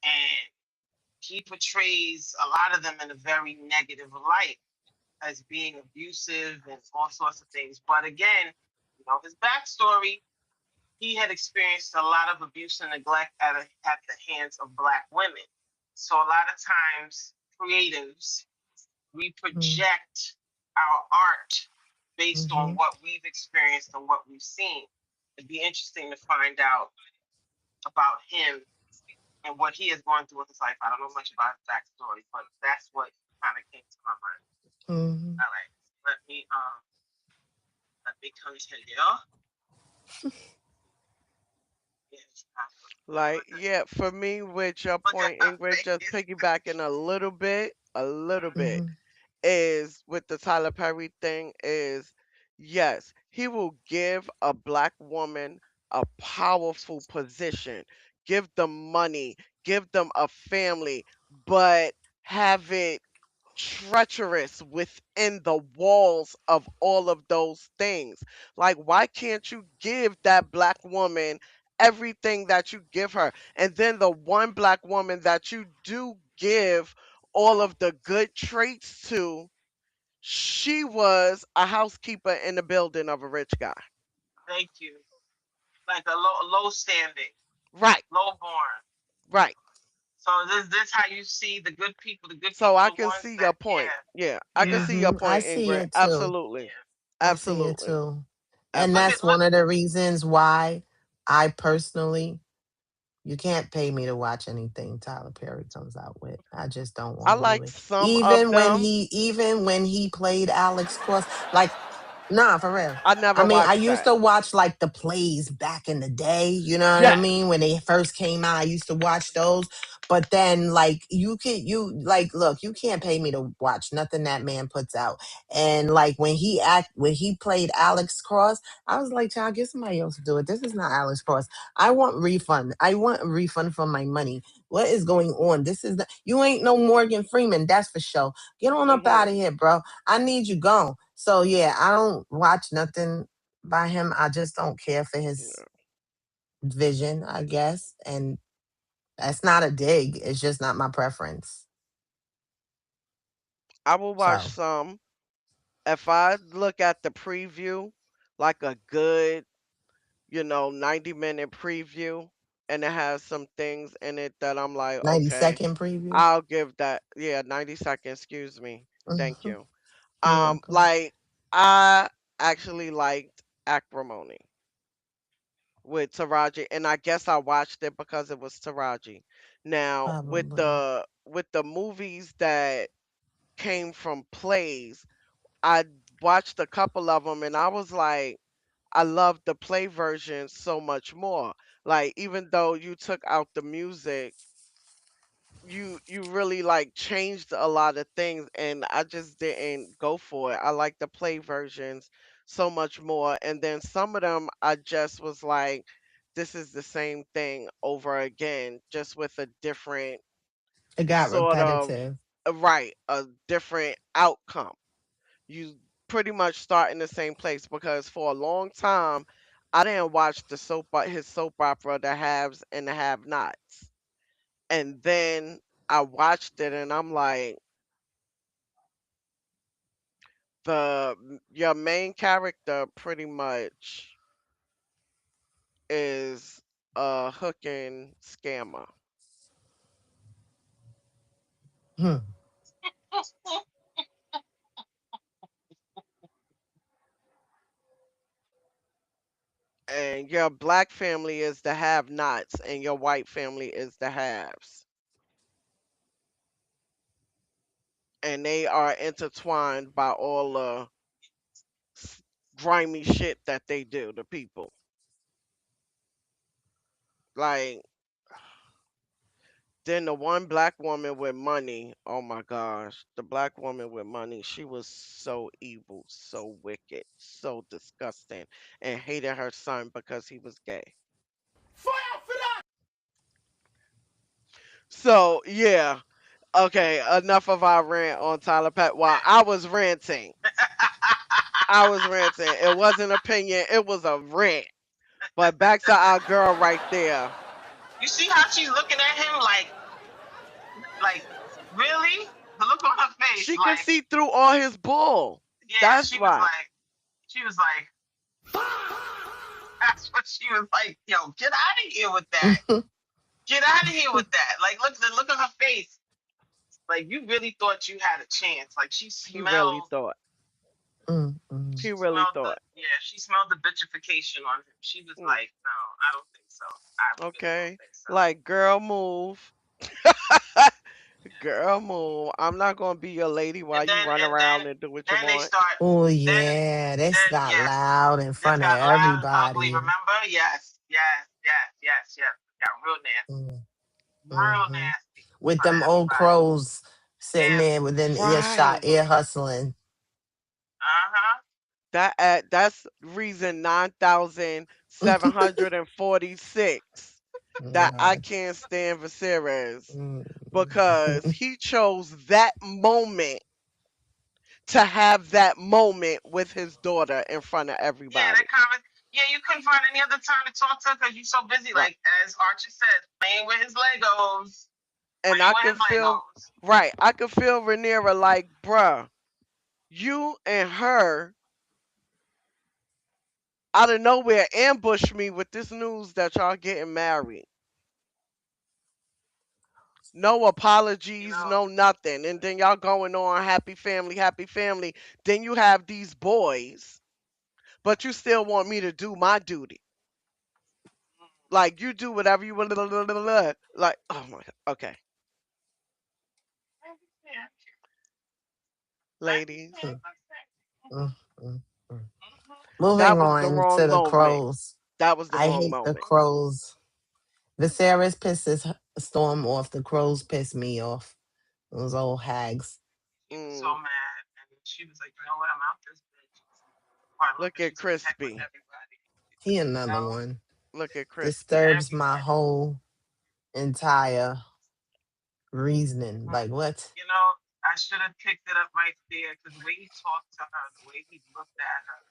And he portrays a lot of them in a very negative light as being abusive and all sorts of things. But again, his backstory, he had experienced a lot of abuse and neglect at the hands of black women. So a lot of times, creatives, we project our art based on Mm-hmm. what we've experienced and what we've seen. It'd be interesting to find out about him and what he is going through in his life. I don't know much about his backstory, but that's what kind of came to my mind. Hmm. All right, let me continue. Yes, Like, yeah, for me, with your look at point, her Ingrid, just face. piggybacking a little bit, Hmm. is with the Tyler Perry thing is yes, he will give a black woman a powerful position, give them money, give them a family, but have it treacherous within the walls of all of those things. Like, why can't you give that black woman everything that you give her? And then the one black woman that you do give all of the good traits to, she was a housekeeper in the building of a rich guy. Thank you. Like a low standing, Right, low born. right. So this how you see the good people. The good So people, I the can ones see your that point. Yeah, I can yeah, see your I point, see Ingrid. it too. Absolutely. yeah. I see it Absolutely. too. And Look that's at Absolutely. look. one of the reasons why I personally, you can't pay me to watch anything Tyler Perry comes out with. I just don't I want to do like it. some of them. Even when he played Alex Cross, like, nah, for real. I I never mean, I watched used that. to watch like the plays back in the day, you know what I Yes. mean? When they first came out, I used to watch those. But then like you like look, you can't pay me to watch nothing that man puts out. And like when he played Alex Cross, I was like, child, get somebody else to do it. This is not Alex Cross. I want refund. I want a refund for my money. What is going on? This is the, you ain't no Morgan Freeman, that's for sure. Get on up Hmm. out of here, bro. I need you gone. So yeah, I don't watch nothing by him. I just don't care for his vision, I guess. And that's not a dig. It's just not my preference. I will watch So some. If I look at the preview, like a good, 90-minute preview, and it has some things in it that I'm like, 90 okay, second preview. I'll give that, yeah, 90 seconds, excuse me. Thank Mhm. you. You're welcome. Like, I actually liked Acrimony with Taraji, and I guess I watched it because it was Taraji. Now, with Probably. the movies that came from plays, I watched a couple of them, and I was like, I love the play version so much more. Like, even though you took out the music, you really like changed a lot of things, and I just didn't go for it. I like the play versions so much more, and then some of them I just was like, this is the same thing over again, just with a different It got sort of, repetitive. right, a different outcome. You pretty much start in the same place, because for a long time I didn't watch his soap opera, The Haves and the Have Nots. And then I watched it, and I'm like, your main character pretty much is a hooking scammer. Hmm. And your black family is the have nots, and your white family is the haves. And they are intertwined by all the grimy shit that they do to people. Like, then the one black woman with money, oh my gosh, the black woman with money, she was so evil, so wicked, so disgusting, and hated her son because he was gay. So, yeah, okay, enough of our rant on Tyler Pat. Well, I was ranting. It wasn't opinion, it was a rant. But back to our girl right there. You see how she's looking at him like really? The look on her face, She could like see through all his bull. yeah, That's why. she was like, that's what she was like. Yo, get out of here with that. Get out of here with that. Like, look, the look on her face. Like, you really thought you had a chance. Like, He really thought. Mm, mm. He she really smelled the, thought. yeah, she smelled the bitchification on him. She was Mm. like, no, I don't think so. I really don't Okay. think so. Like, girl, move. Girl, move. I'm not gonna be your lady while you run And then around and do what you then they want. start. Oh Then yeah, this then got yes, loud in this front of got loud and ugly. everybody. Remember? Yes, yes, yes, yes, yes. Got real nasty, real Mm-hmm. nasty in With front of them old everybody. crows sitting And there within earshot, Right. ear hustling. uh-huh. That's reason 9,746 that I Yes. can't stand Viserys Mm. because he chose that moment to have that moment with his daughter in front of Yeah, that everybody. comment. Yeah, you couldn't find any other time to talk to her because you're so busy. Right. Like as Archie says, playing with his Legos, And playing I with could his feel Legos. right. I could feel Rhaenyra like, bruh, you and her out of nowhere ambushed me with this news that y'all getting married. No You apologies, know, no nothing. And then y'all going on happy family, happy family. Then you have these boys, but you still want me to do my duty. Like you do whatever you want. Like, oh my god. Okay, yeah, ladies, Mm, mm, mm, mm. mm-hmm. that Moving was the on to wrong the moment. crows. That was the I wrong hate the moment. crows. Viserys pisses Storm off. The crows piss me off. Those old hags. He was so Mm, mad, and she was like, "You know what? I'm out this bitch." Part of look bitch at was like, "Heck with Crispy. everybody," He you another know, one. Look at Crispy. Disturbs my everybody. whole entire reasoning. Mm. Like what? You know, I should have picked it up right there because the way he talked to her, the way he looked at her,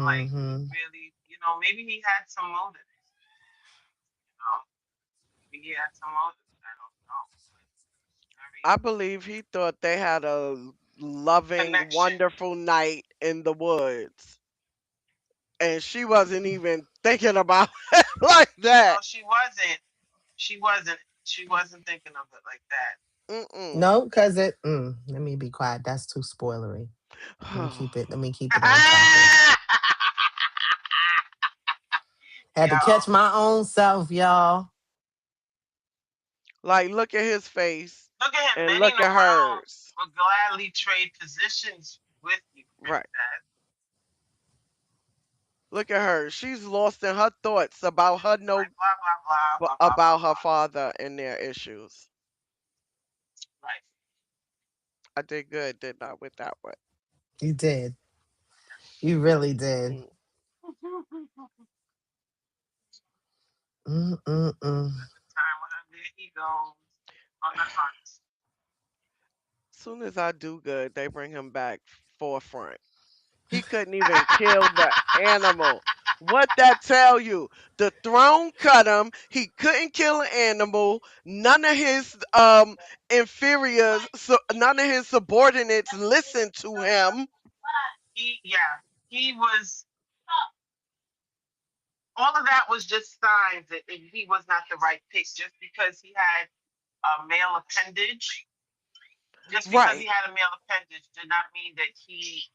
like he Mm-hmm. really, maybe he had some motives. You know, maybe he had some motives. I don't know. But very I believe he thought they had a loving, connection. wonderful night in the woods. And she wasn't even thinking about it like No, that. she wasn't. She wasn't. She wasn't thinking of it like that. Mm-mm. No, cause it. Let me be quiet. That's too spoilery. Let me keep it. Let me keep it on topic. Had to catch Yo, my own self, y'all. Like, look at his face look at him. and Many in look the at realm hers. will gladly trade positions with you, Right. princess. Look at her. She's lost in her thoughts about her Like no blah blah blah blah blah about blah her blah. father and their issues. Right. I did good, did not with that one. You did. You really did. Mm. Mm-mm-mm. The time when there he goes on the hunt. Soon as I do good, they bring him back forefront. He couldn't even kill the animal. What that tell you? The throne cut him. He couldn't kill an animal. None of his inferiors, so none of his subordinates listened to him. Yeah, he was. All of that was just signs that he was not the right pick. Just because he had a male appendage, just because he Right. had a male appendage, did not mean that he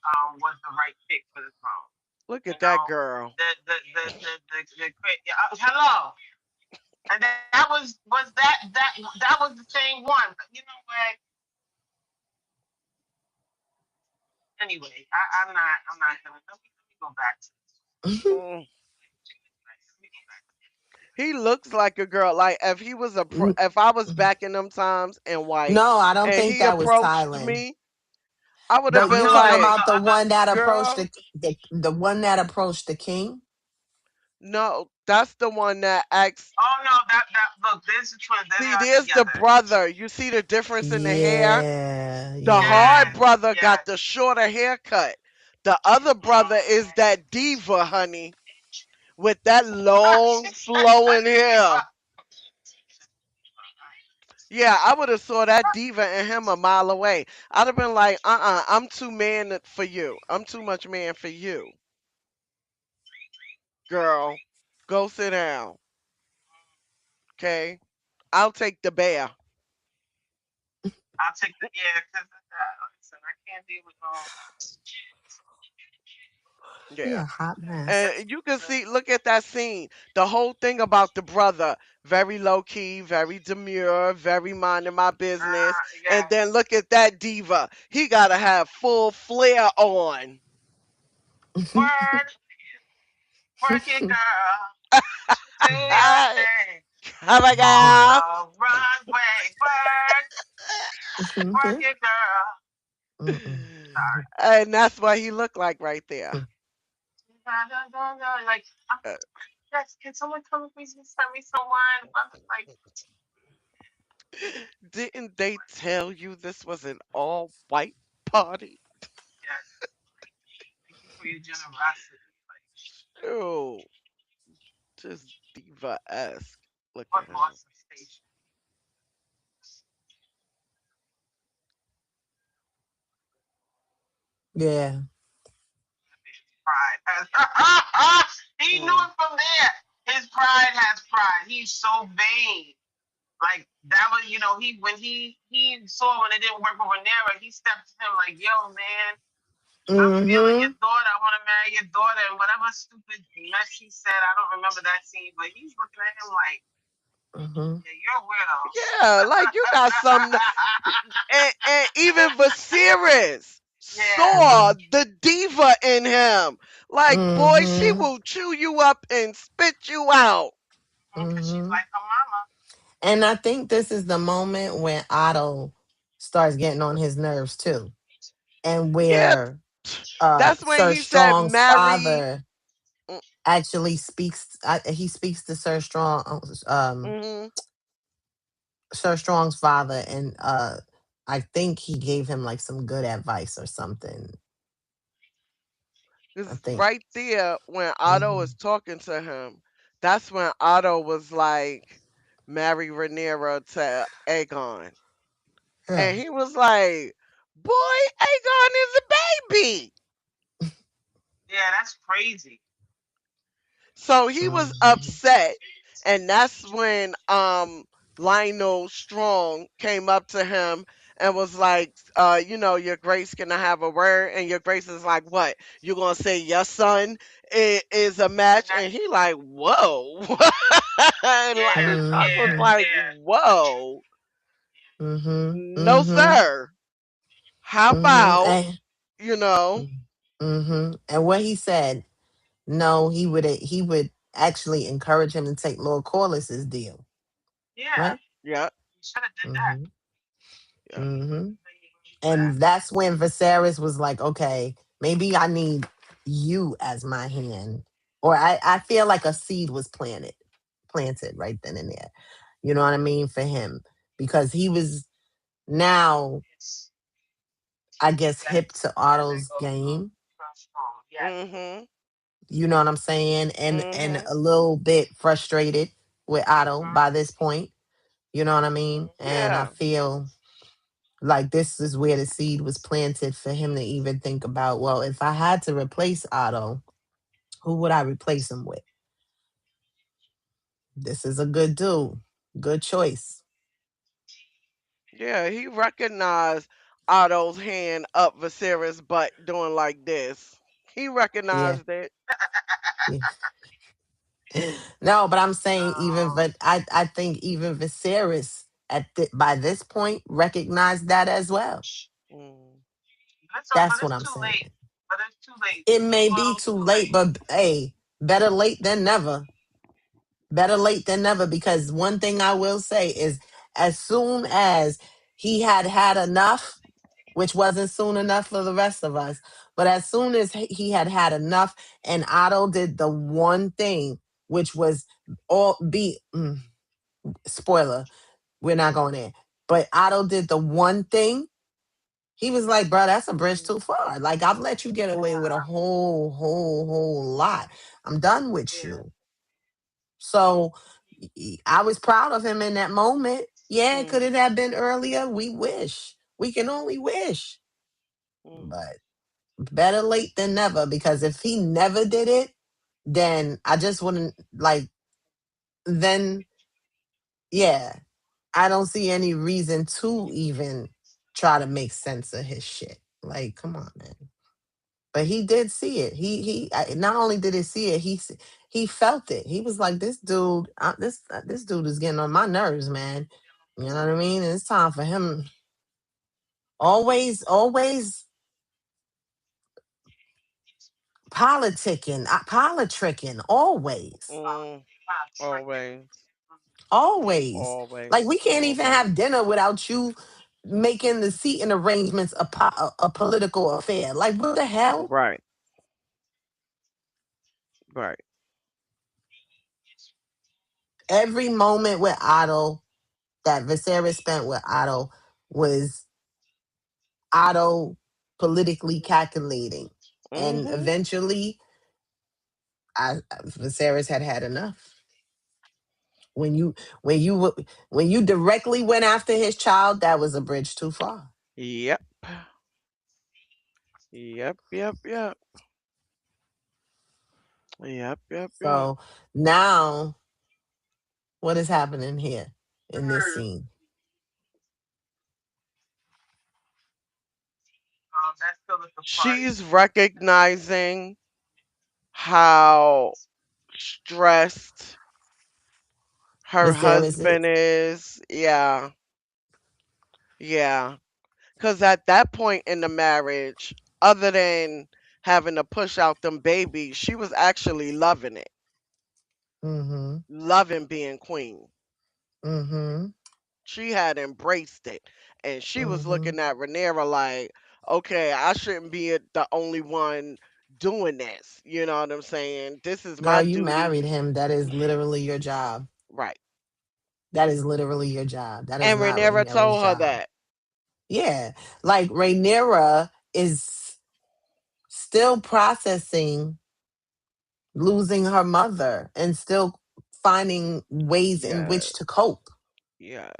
was the right pick for the throne. Look You at that know, girl. hello, and that was the same one. You know what? Anyway, I'm not gonna. Let me go back to this. Mm. He looks like a girl. Like if he was if I was back in them times and white, No, I don't and think he that was approached Thailand. me, I would have But been you No, talking no, like, the about the other. one that approached "Girl, the one that approached the king? no, that's the one that acts." Oh no, that look. There's the twins. They're See, not there's the together. brother. You see the difference in the hair. Yeah, The yeah. hard Yes, brother got the yes. shorter haircut. The other brother is Mm-hmm. that diva, honey, with that long flowing hair. Yeah, I would have saw that diva and him a mile away. I'd have been like, I'm too man for you. I'm too much man for you, girl. Go sit down, okay? I'll take the bear. I'll take the yeah, because listen, I can't deal with no. He Yeah. a hot mess. And you can see, look at that scene. The whole thing about the brother, very low key, very demure, very minding my business. And then Yes. look at that diva. He gotta have full flair on. Work, work it, girl. Do your Come thing on, on girl. the runway. Work it, girl. Sorry. And that's what he looked like right there. Like, Uh, yes, can someone come with me and send me someone? I'm like, didn't they tell you this was an all white party? yes, thank you for your generosity. Like, Ew, just diva esque. Look what at him. awesome station. Yeah. Pride has, he knew Mm. it from there. His pride has pride. He's so vain. Like that was, he when he saw when it didn't work with Renera, he stepped to him like, "Yo, man, I'm feeling your Mm-hmm. daughter. I want to marry your daughter." And whatever stupid mess he said, I don't remember that scene, but he's looking at him like, Mm-hmm. "Yeah, you're a weirdo." Yeah, like you got some. And even Viserys Yeah. saw the diva in him. Like, boy, she Mm-hmm. will chew you up and spit you out. Because she's Mm-hmm. like her mama. And I think this is the moment when Otto starts getting on his nerves too. And Yeah, where that's when Sir he said Strong's marry. father actually speaks he speaks to Mm-hmm. Sir Strong's father, and I think he gave him like some good advice or something. I Because think. right there, when Otto Hmm. was talking to him, that's when Otto was like, marry Rhaenyra to Aegon. Yeah. And he was like, boy, Aegon is a baby. Yeah, that's crazy. So he was Hmm. upset, and that's when Lionel Strong came up to him and was like, your grace, can I have a word? And your grace is like, what? You gonna say your son is a match? That, And he like, whoa. And yeah, Lionel was yeah, Hmm. like, yeah, whoa, Hmm. no Hmm. sir. How Hmm. about, you know, And what he said, no, he would actually encourage him to take Lord Corliss's deal, yeah. right? yeah, You should have did that. Hmm. yeah, Hmm. Then you can do that. And that's when Viserys was like, okay, maybe I need you as my hand. Or I feel like a seed was planted right then and there. You know what I mean? For him. Because he was now, It's I guess, that hip to that Otto's goes on game. so strong. Yes, mm-hmm, You know what I'm saying? And mm-hmm, a little bit frustrated with Otto by this point. You know what I mean? And I yeah, feel like this is where the seed was planted for him to even think about, well, if I had to replace Otto, who would I replace him with? This is a good dude. Good choice. yeah, he recognized Otto's hand up Viserys' butt doing like this. He Yeah. recognized it. Yeah. No, but I'm saying even, um, but I think even Viserys by this point recognized that as well. Mm. but That's what it's I'm too saying. late. But it's too late. It It's may a be little too too late, late. but hey, better late than never. Better late than never, because one thing I will say is as soon as he had enough, which wasn't soon enough for the rest of us, but as soon as he had enough, and Otto did the one thing, which was all be spoiler, we're not going there, but Otto did the one thing. He was like, bro, that's a bridge too far. Like, I've let you get away with a Yeah, whole lot. I'm done with yeah, you. So I was proud of him in that moment. Yeah, could Mm. it have been earlier? We wish. We can only wish. Mm. But better late than never, because if he never did it, then I just wouldn't like, then yeah, I don't see any reason to even try to make sense of his shit. Like, come on, man. But he did see it. Not only did he see it, he felt it. He was like, "This dude, this dude is getting on my nerves, man." You know what I Mhm. mean? And it's time for him. Always politicking. Always, Mm. tricking. Always. always. Like we Always. can't even have Always. dinner without you making the seating arrangements a political affair. Like what the hell? Right. Right. Every moment with Otto that Viserys spent with Otto was Otto politically calculating, and Mhm. eventually, Viserys had had enough. When you when you directly went after his child, that was a bridge too far. Yep. Yep. Yep. Yep. Yep. Yep. Yep. So now, what is happening here in this scene? That's still at the part. She's recognizing how stressed her Viserys husband is. is. Yeah. Yeah. Because at that point in the marriage, other than having to push out them babies, she was actually loving it, Mm-hmm. loving being queen. Mm-hmm. She had embraced it. And she was Mm-hmm. looking at Rhaenyra like, okay, I shouldn't be the only one doing this. You know what I'm saying? This is Girl, my you married duty. him. That is literally your job. Right. That is literally your job. That is And not Rhaenyra Rhaenyra's told her job. that. Yeah. Like Rhaenyra is still processing losing her mother and still finding ways in Yeah. which to cope. Yes.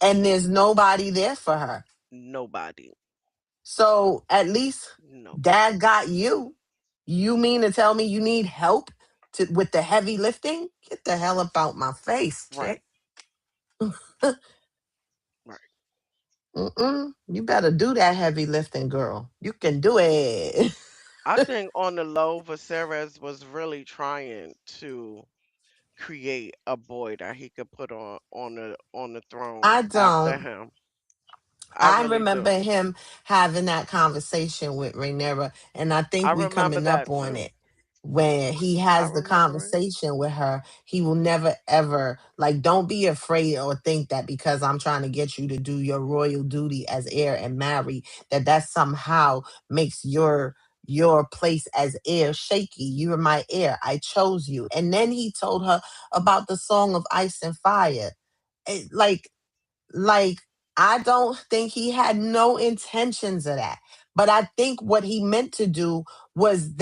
And there's nobody there for her. Nobody. So at least Nobody. dad got you. You mean to tell me you need help with the heavy lifting? Get the hell up out my face, Right. chick. Right. Mm-mm. You better do that heavy lifting, girl. You can do it. I think on the low, Viserys was really trying to create a boy that he could put on the throne I after don't. him. I I really remember do. him having that conversation with Rhaenyra, and I I think we remember coming up that on too. it. When he I has the remember it. conversation with her, he will never ever like. Don't be afraid or think that because I'm trying to get you to do your royal duty as heir and marry, that somehow makes your place as heir shaky. You're my heir. I chose you. And then he told her about the song of ice and fire. Like like, I don't think he had no intentions of that. But I think what he meant to do was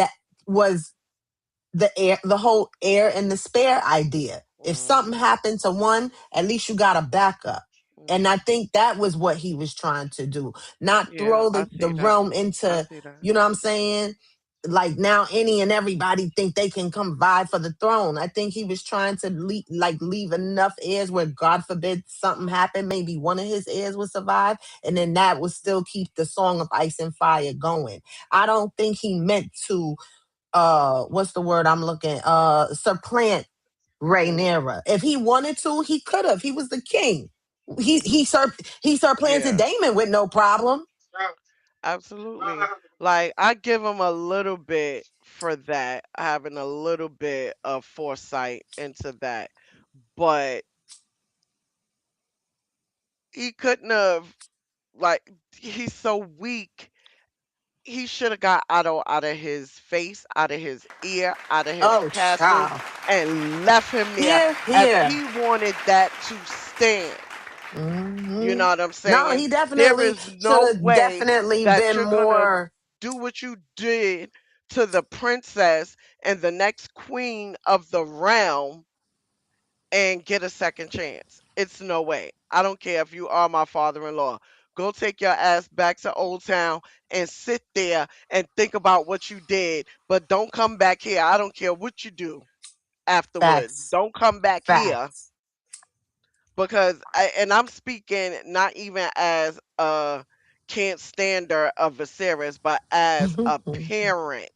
the whole air and the spare idea. If something Mhm. happened to one, at least you got a backup. And I Mhm. think that was what he was trying to do. Not Yeah, throw I the see that. realm I into, see that. you know what I'm saying? Like now any and everybody think they can come vie for the throne. I think he was trying to leave enough heirs where God forbid something happened, maybe one of his heirs would survive, and then that would still keep the song of ice and fire going. I don't think he meant to what's the word I'm looking supplant Mhm. Rhaenyra. If he wanted to, he could have. He was the king. Mhm. He supplanted Yeah, Damon with no problem. absolutely. Like I give him a little bit for that, having a little bit of foresight into that. But he couldn't have, like, he's so weak. He should have got Otto out of his face, out of his ear, out of his Oh, castle, child. and left him there. Here, If here. he wanted that to stand, you Hmm. know what I'm No, saying? he There definitely is should no have way definitely that been you're gonna more do what you did to the princess and the next queen of the realm and get a second chance. It's no way. I don't care if you are my father in law. Go take your ass back to Old Town and sit there and think about what you did, but don't come back here. I don't care what you do afterwards. facts. Don't come back here Facts. because and I'm speaking not even as a can't stand her of Viserys, but as a parent,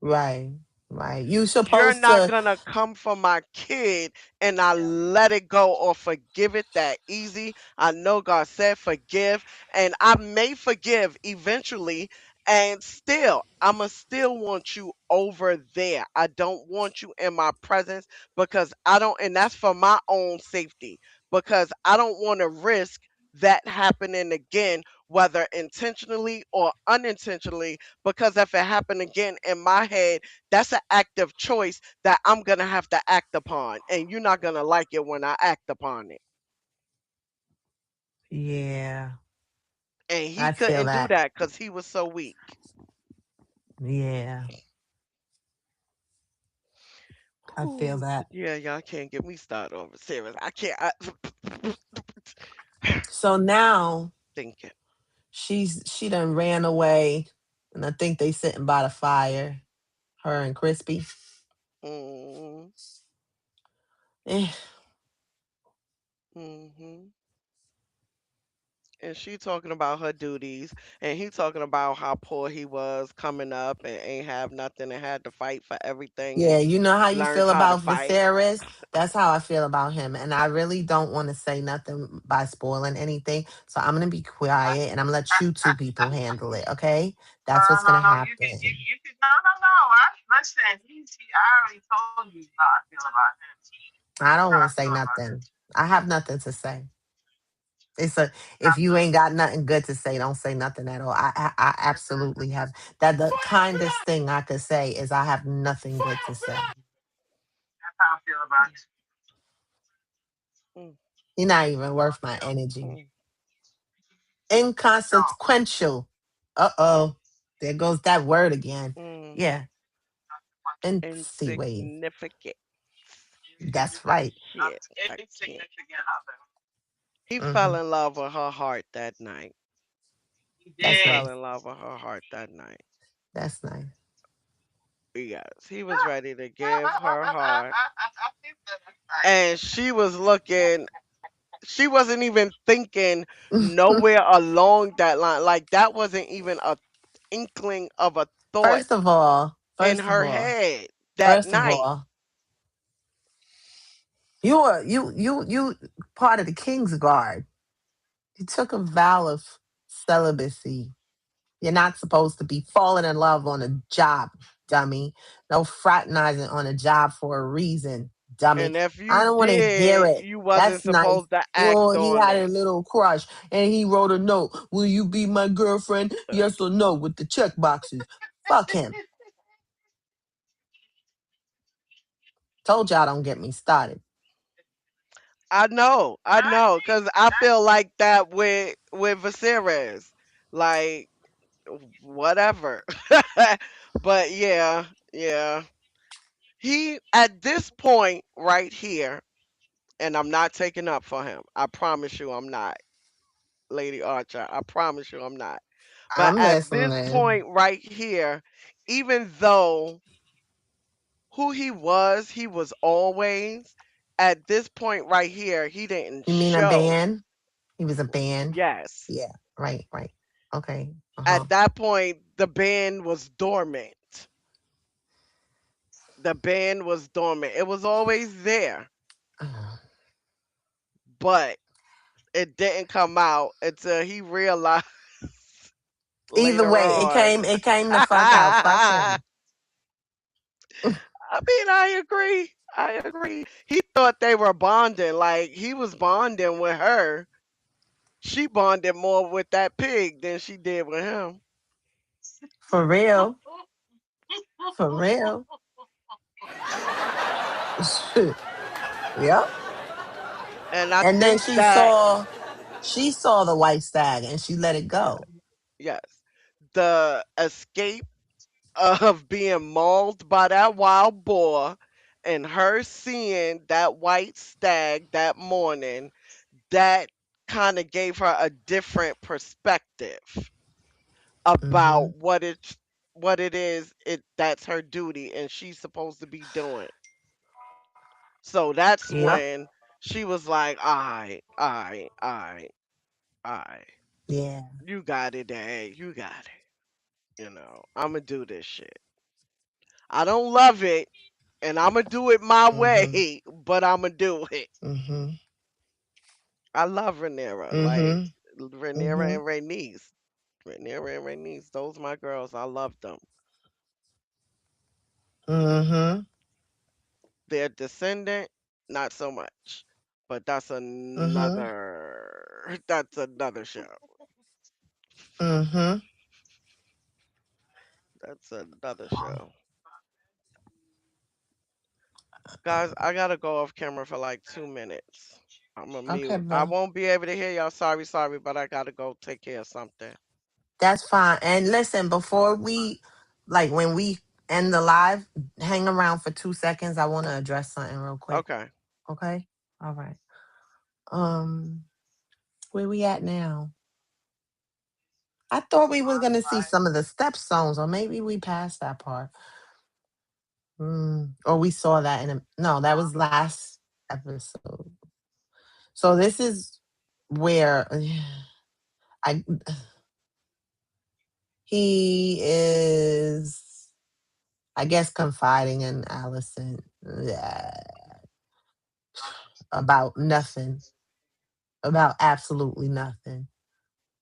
Right, right. You you're supposed not to. gonna come for my kid and I let it go or forgive it that easy. I know God said forgive, and I may forgive eventually, and still, I'ma still want you over there. I don't want you in my presence because I don't, and that's for my own safety, because I don't want to risk that happening again, whether intentionally or unintentionally, because if it happened again in my head, that's an active choice that I'm gonna have to act upon, and you're not gonna like it when I act upon it. Yeah, And he I feel couldn't do that. that because he was so weak. Yeah, I feel Whew. that. Yeah, y'all can't get me started over serious. I can't. So now Thinking. she done ran away, and I think they sitting by the fire. Her and Crispy. Mm-hmm. Eh, Mm-hmm. And she talking about her duties, and he talking about how poor he was coming up and ain't have nothing and had to fight for everything yeah, and you know how you learned feel how to about fight. Viserys. That's how I feel about him, and I really don't want to say nothing by spoiling anything. So I'm gonna be quiet, and I'm gonna let you two people handle it. Okay, that's what's gonna No, happen. you can, no. Listen, I already told you how I feel about him. I That's don't how want I to say feel about him. nothing. I have nothing to say. It's a if you ain't got nothing good to say, don't say nothing at all. I absolutely have that. The kindest thing I could say is I have nothing good to say. That's how I feel about him. Mm, You're not even So, worth my energy. mm, no, Inconsequential. Uh-oh. There goes that word again. mm-hmm. Yeah. And see Wade. Insignificant. That's right. Shit, I can't. insignificant other. He fell Hmm. in love with her heart that night. He He That's did. fell nice. in love with her heart that night. That's nice. Yes, he was ready to give her heart. He said that's right. And she was looking, she wasn't even thinking nowhere along that line. Like, that wasn't even a inkling of a thought first of all, in first of her all, head that first of night. all, you part of the King's Guard. You took a vow of celibacy. You're not supposed to be falling in love on a job, dummy. No fraternizing on a job for a reason, dummy. And if I you don't want to hear did, it. you wasn't That's nice. supposed to Oh, act he on had a it. little crush and he wrote a note. Will you be my girlfriend? Yes or no with the check boxes. Fuck him. Told y'all don't get me started. I Not know, me. cause I Not feel like that with Viserys, like whatever. But yeah, yeah. He at this point right here, and I'm not taking up for him. I promise you, I'm not, Lady Archer. I promise you, I'm not. But I'm at this listening. point right here, even though who he was always. At this point right here, he didn't You mean a show. band? He was a band? Yes. Yeah, right, right. Okay. Uh-huh. At that point, the band was dormant. The band was dormant. It was always there, Uh, but it didn't come out until he realized Either later way, on. it came the fuck out. Fuck I him. mean, I agree. I agree. He thought they were bonding. Like, he was bonding with her. She bonded more with that pig than she did with him. For real. For real. Yep. And I And then think that, she saw the white stag and she let it yeah, go. yes, the escape of being mauled by that wild boar and her seeing that white stag that morning, that kind of gave her a different perspective Hmm. about what it is that's her duty and she's supposed to be doing. So that's Yep. when she was like, all right, all right, all right, all right. Yeah. You got it, Dad. You got it. I'ma do this shit. I don't love it, and I'ma do it my Mm-hmm. way, but I'ma do it. Mm-hmm. I love Rhaenyra, like Mm-hmm. Rhaenyra Mm-hmm. and Rhaenys. Rhaenyra and Rhaenys, those my girls. I love them. Mm-hmm. Their descendant, not so much. But Mm-hmm. that's another show. Mm-hmm. That's another show. Guys, I gotta go off camera for like 2 minutes. I'm a Okay, mute. I bro. won't be able to hear y'all. Sorry, sorry, but I gotta go take care of something. That's fine. And listen, before we like when we end the live, hang around for 2 seconds. I want to address something real quick. Okay. Okay? All right. Um, where we at now? I thought we was gonna see some of the stepstones, or maybe we passed that part. Or we saw that in a no, that was last episode. So this is where I he is, I guess, confiding in Allison, about nothing, about absolutely nothing.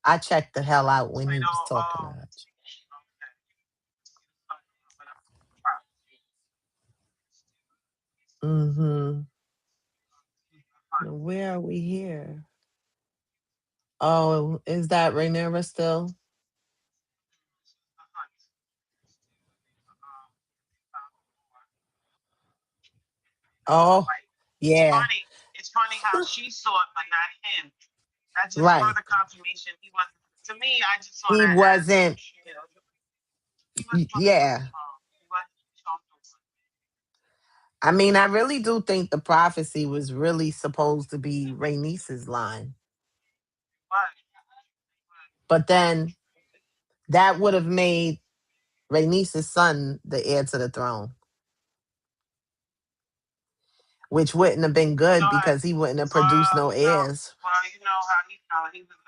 I checked the hell out when he was talking to her. Mm-hmm. Where are we here? Oh, is that Rhaenyra still? Oh, It's yeah. funny. It's funny how she saw it, but not him. That's just Right. further confirmation. He wasn't. To me, I just saw He that as wasn't, you know, he wasn't supposed to be on the yeah. throne. He wasn't supposed to. I mean, I really do think the prophecy was really supposed to be Rhaenys's line. But But then that would have made Rhaenys's son the heir to the throne, which wouldn't have been you good know how, because he wouldn't have produced no heirs. you know how he felt. He was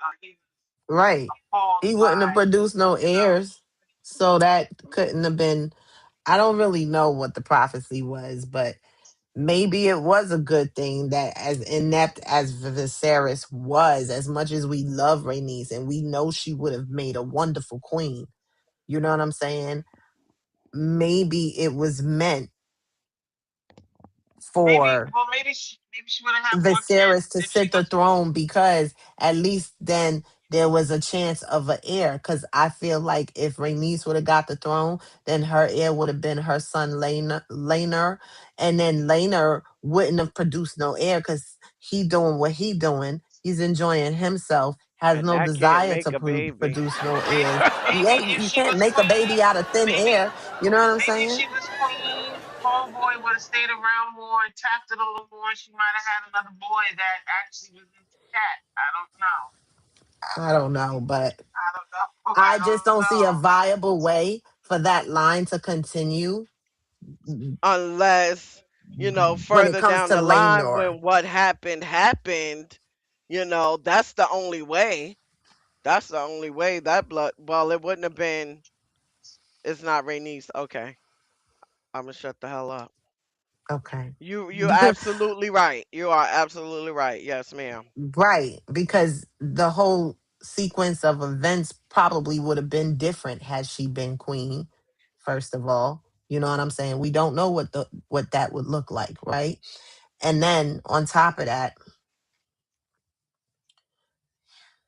Right. appalled He wouldn't have by, produced no you know. heirs. So that couldn't have been, I don't really know what the prophecy was, but maybe it was a good thing that as inept as Viserys was, as much as we love Rhaenys and we know she would have made a wonderful queen, you know what I'm saying? Maybe it was meant for Maybe she would have had more Viserys kids to if she sit the was. throne because at least then there was a chance of an heir. Because I feel like if Rhaenys would have got the throne, then her heir would have been her son Laenor, and then Laenor wouldn't have produced no heir because he doing what he doing. He's enjoying himself. Has And no that can't desire to make a baby. produce no Maybe, heirs. Yeah, maybe if you she can't was make a baby queen, out of thin maybe air. You know what I'm maybe if saying? she was queen, homeboy would have stayed around more and tapped it a little more. She might have had another boy that actually was into cat. I don't know. I don't know, but I don't know. I I just don't don't see know. a viable way for that line to continue Unless, when it further comes down to the line Laenor. when what happened, that's the only way. That's the only way that blood. Well, it wouldn't have been. It's not Rhaenys. Okay, I'm gonna shut the hell up. Okay. You're absolutely right. You are absolutely right. Yes, ma'am. Right, because the whole sequence of events probably would have been different had she been queen, first of all. You know what I'm saying? We don't know what that would look like, right? And then on top of that,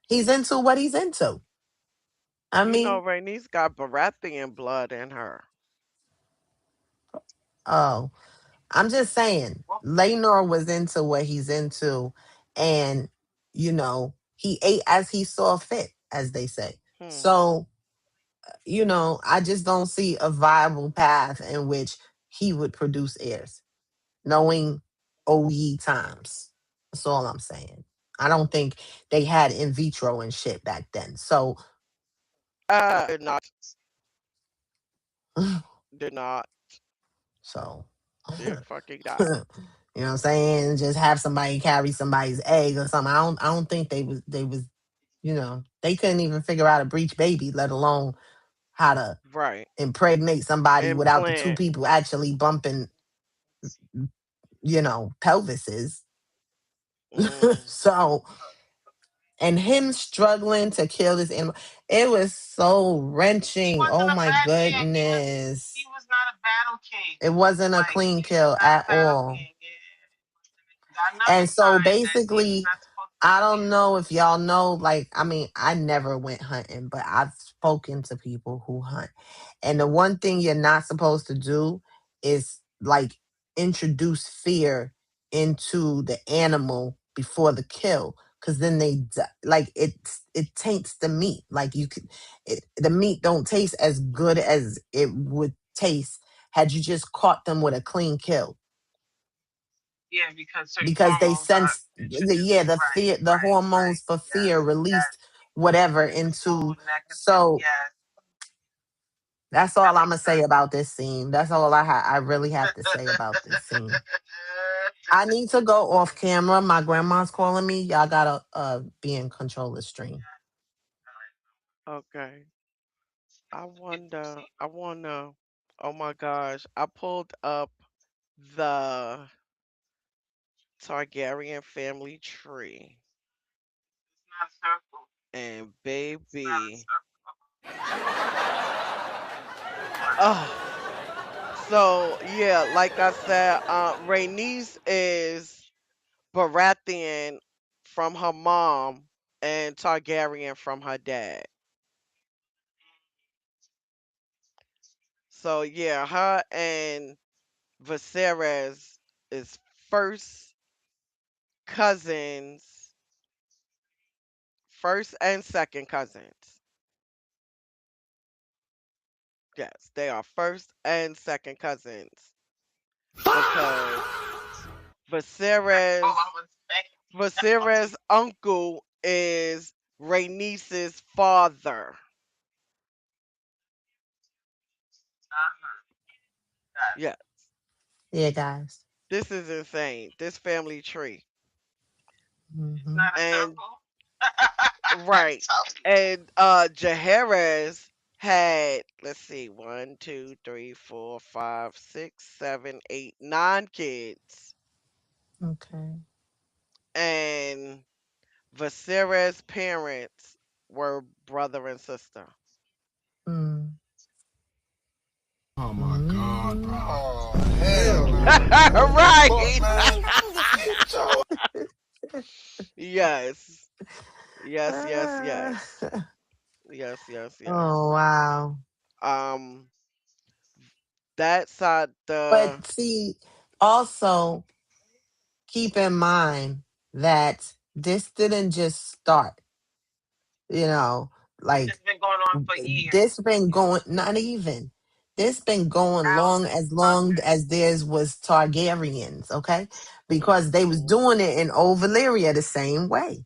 he's into what he's into. I mean, Rhaenys got Baratheon blood in her. oh, I'm just saying, Laynor was into what he's into, and he ate as he saw fit, as they say. Hmm. So, I just don't see a viable path in which he would produce heirs, knowing OE times. That's all I'm saying. I don't think they had in vitro and shit back then. So, Did not. so Did not. you Did fucking not. know what I'm saying? Just have somebody carry somebody's egg or something. I don't think they was They couldn't even figure out a breech baby, let alone how to Right. impregnate somebody without the two Implant. people actually bumping, pelvises. Mm. So, and him struggling to kill this animal, it was so He wrenching. Oh wasn't a my bad, yeah, he goodness. was not a battle king. It wasn't a Like, clean he was kill not a at battle all. king. Yeah. Another And so sign that he's basically, not supposed to I be don't there. know if y'all know, like, I mean, I never went hunting, but I've spoken to people who hunt. And the one thing you're not supposed to do is like introduce fear into the animal before the kill. Cause then like it taints the meat. Like the meat don't taste as good as it would taste had you just caught them with a clean kill, Yeah, because certain because they hormones are sense introduced. the Right, fear, the right, hormones right. for Yes, fear yes. released whatever In the into. food and that could tell. So Yes, that's all that I'm gonna makes say sense. about this scene. That's all I really have to say about this scene. I need to go off camera. My grandma's calling me. Y'all gotta be in control of the stream. Okay. I Get to wonder. see. I wanna. Oh my gosh! I pulled up the Targaryen family tree, It's not a circle. and It's not a baby. circle. What? Oh. So yeah, like I said, Rhaenys is Baratheon from her mom and Targaryen from her dad. So yeah, her and Viserys is first cousins, first and second cousins. Yes, they are first and second cousins because That's all Viserys I was saying. Viserys' uncle is Rhaenys' father. Uh-huh. Got Yeah, Yeah, guys. this is insane. This family tree. It's Hmm. not a And circle. I right. told you. And Jaharis had, let's see, one, two, three, four, five, six, seven, eight, nine kids. Okay. And Viserys' parents were brother and sister. Mm. Oh my god, bro. Hmm. Oh, hell no, man. What the fuck, Right. man? Get your Yes. Yes, yes, Ah. yes. Yes, yes, Oh yes. wow. Um that side the But see, also keep in mind that this didn't just start, you know, like It's been going on for years. this been going, not even. This been going Thousands. long Okay. as theirs was Targaryens, okay? Because they was Mhm. doing it in Old Valyria the same way.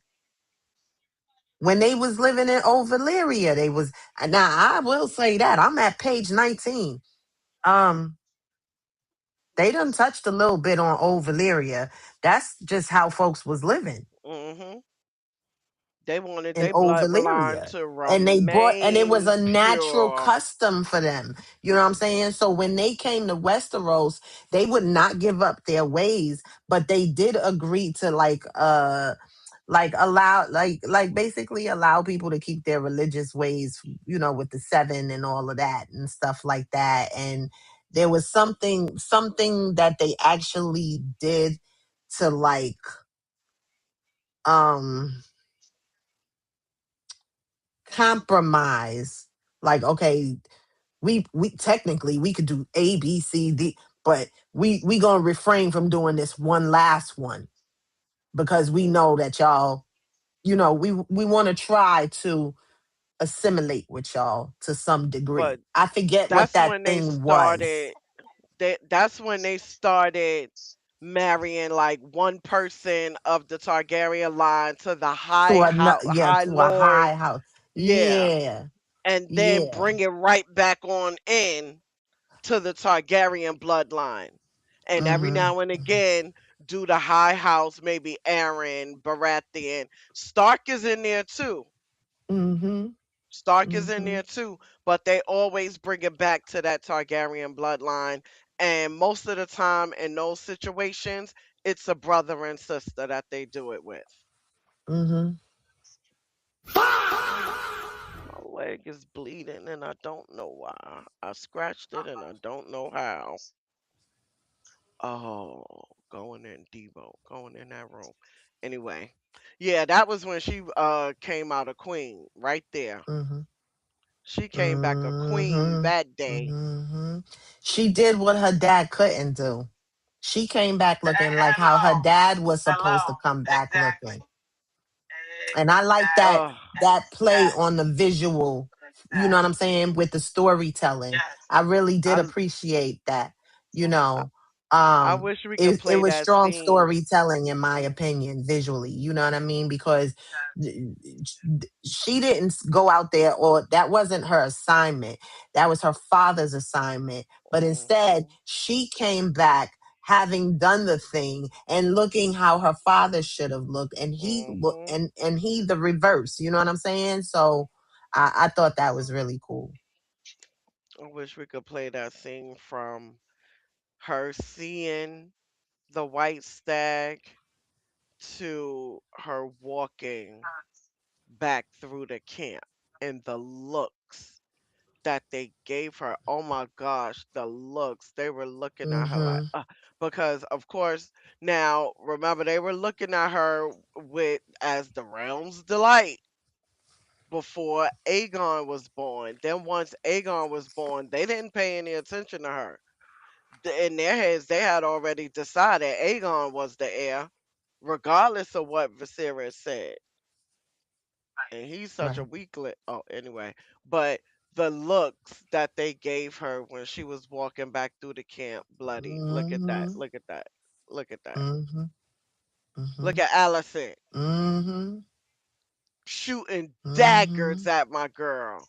When they was living in Old Valyria, they was, now I will say that. I'm at page 19. Um, they done touched a little bit on Old Valyria. That's just how folks was living Mhm. They wanted in their Old bloodline Valyria. to And they brought, and it was remain a natural pure. custom for them. You know what I'm Mhm. saying? So when they came to Westeros, they would not give up their ways, but they did agree to like allow basically allow people to keep their religious ways, with the seven and all of that and stuff like that. And there was something that they actually did to um compromise. Like, okay, we technically we could do A, B, C, D, but we gonna refrain from doing this one last one because we Mhm. know that y'all, we want to try to assimilate with y'all to some degree. But I forget what that's that when they thing was. started that's when they started marrying like one person of the Targaryen line to the Yeah, high to a lord. high house. Yeah. Yeah, And then yeah. bring it right back on in to the Targaryen bloodline. And every Mm-hmm. now and again, do the High House, maybe Aaron, Baratheon. Stark is in there too. Mhm. Stark is in there Mhm. too, but they always bring it back to that Targaryen bloodline. And most of the time in those situations, it's a brother and sister that they do it with. Mhm. My leg is bleeding and I don't know why. I scratched it and I don't know how. Oh, going in Debo, going in that room. Anyway, yeah, that was when she came out a queen right there. Mhm. She came back a queen Mhm. that day. Mhm. She did what her dad couldn't do. She came back looking like how her Hello, dad was supposed to hello, come back exactly, looking. And I like Ugh. that play on the exactly, visual, you know what I'm exactly. saying, with the storytelling. Yes, I really did I appreciate that, you I know. I wish we could It play was that strong scene. storytelling in my opinion, visually, you know what I mean? Because yes, she didn't go out there, or that wasn't her assignment. That was her father's assignment. But instead, Mhm. she came back having done the thing and looking how her father should have looked, and Mhm. and he the reverse, you know what I'm saying? So I thought that was really cool. I wish we could play that scene from her seeing the white stag to her walking back through the camp and the looks that they gave her. Oh my gosh, the looks. They were looking at her like, Mm-hmm. because of course, now remember they were looking at her with as the realm's delight before Aegon was born. Then once Aegon was born, they didn't pay any attention to her. In their heads, they had already decided Aegon was the heir, regardless of what Viserys said. And he's such a Right. weakling. Oh, anyway, but the looks that they gave her when she was walking back through the camp, bloody. Look at that. Mm-hmm. Look at that. Look at that. Mm-hmm. Mm-hmm. Look at Allison Mm-hmm. shooting Mm-hmm. daggers at my girl.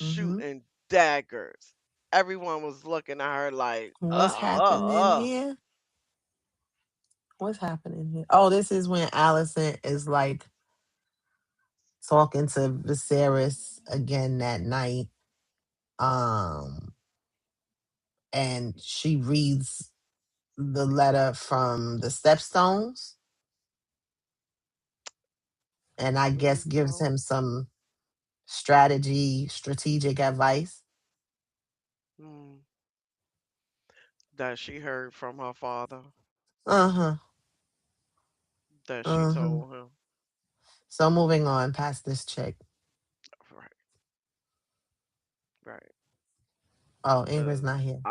Mm-hmm. Shooting daggers. Everyone was looking at her like, What's happening here? What's happening here? Oh, this is when Allison is like talking to Viserys again that night. Um, and she reads the letter from the Stepstones, and I guess gives Mhm. him some strategic advice. Mm, that she heard from her father, Uh-huh. that she Uh-huh. told him. So moving on past this chick. Right, right. Oh, Ingrid's Cause not here.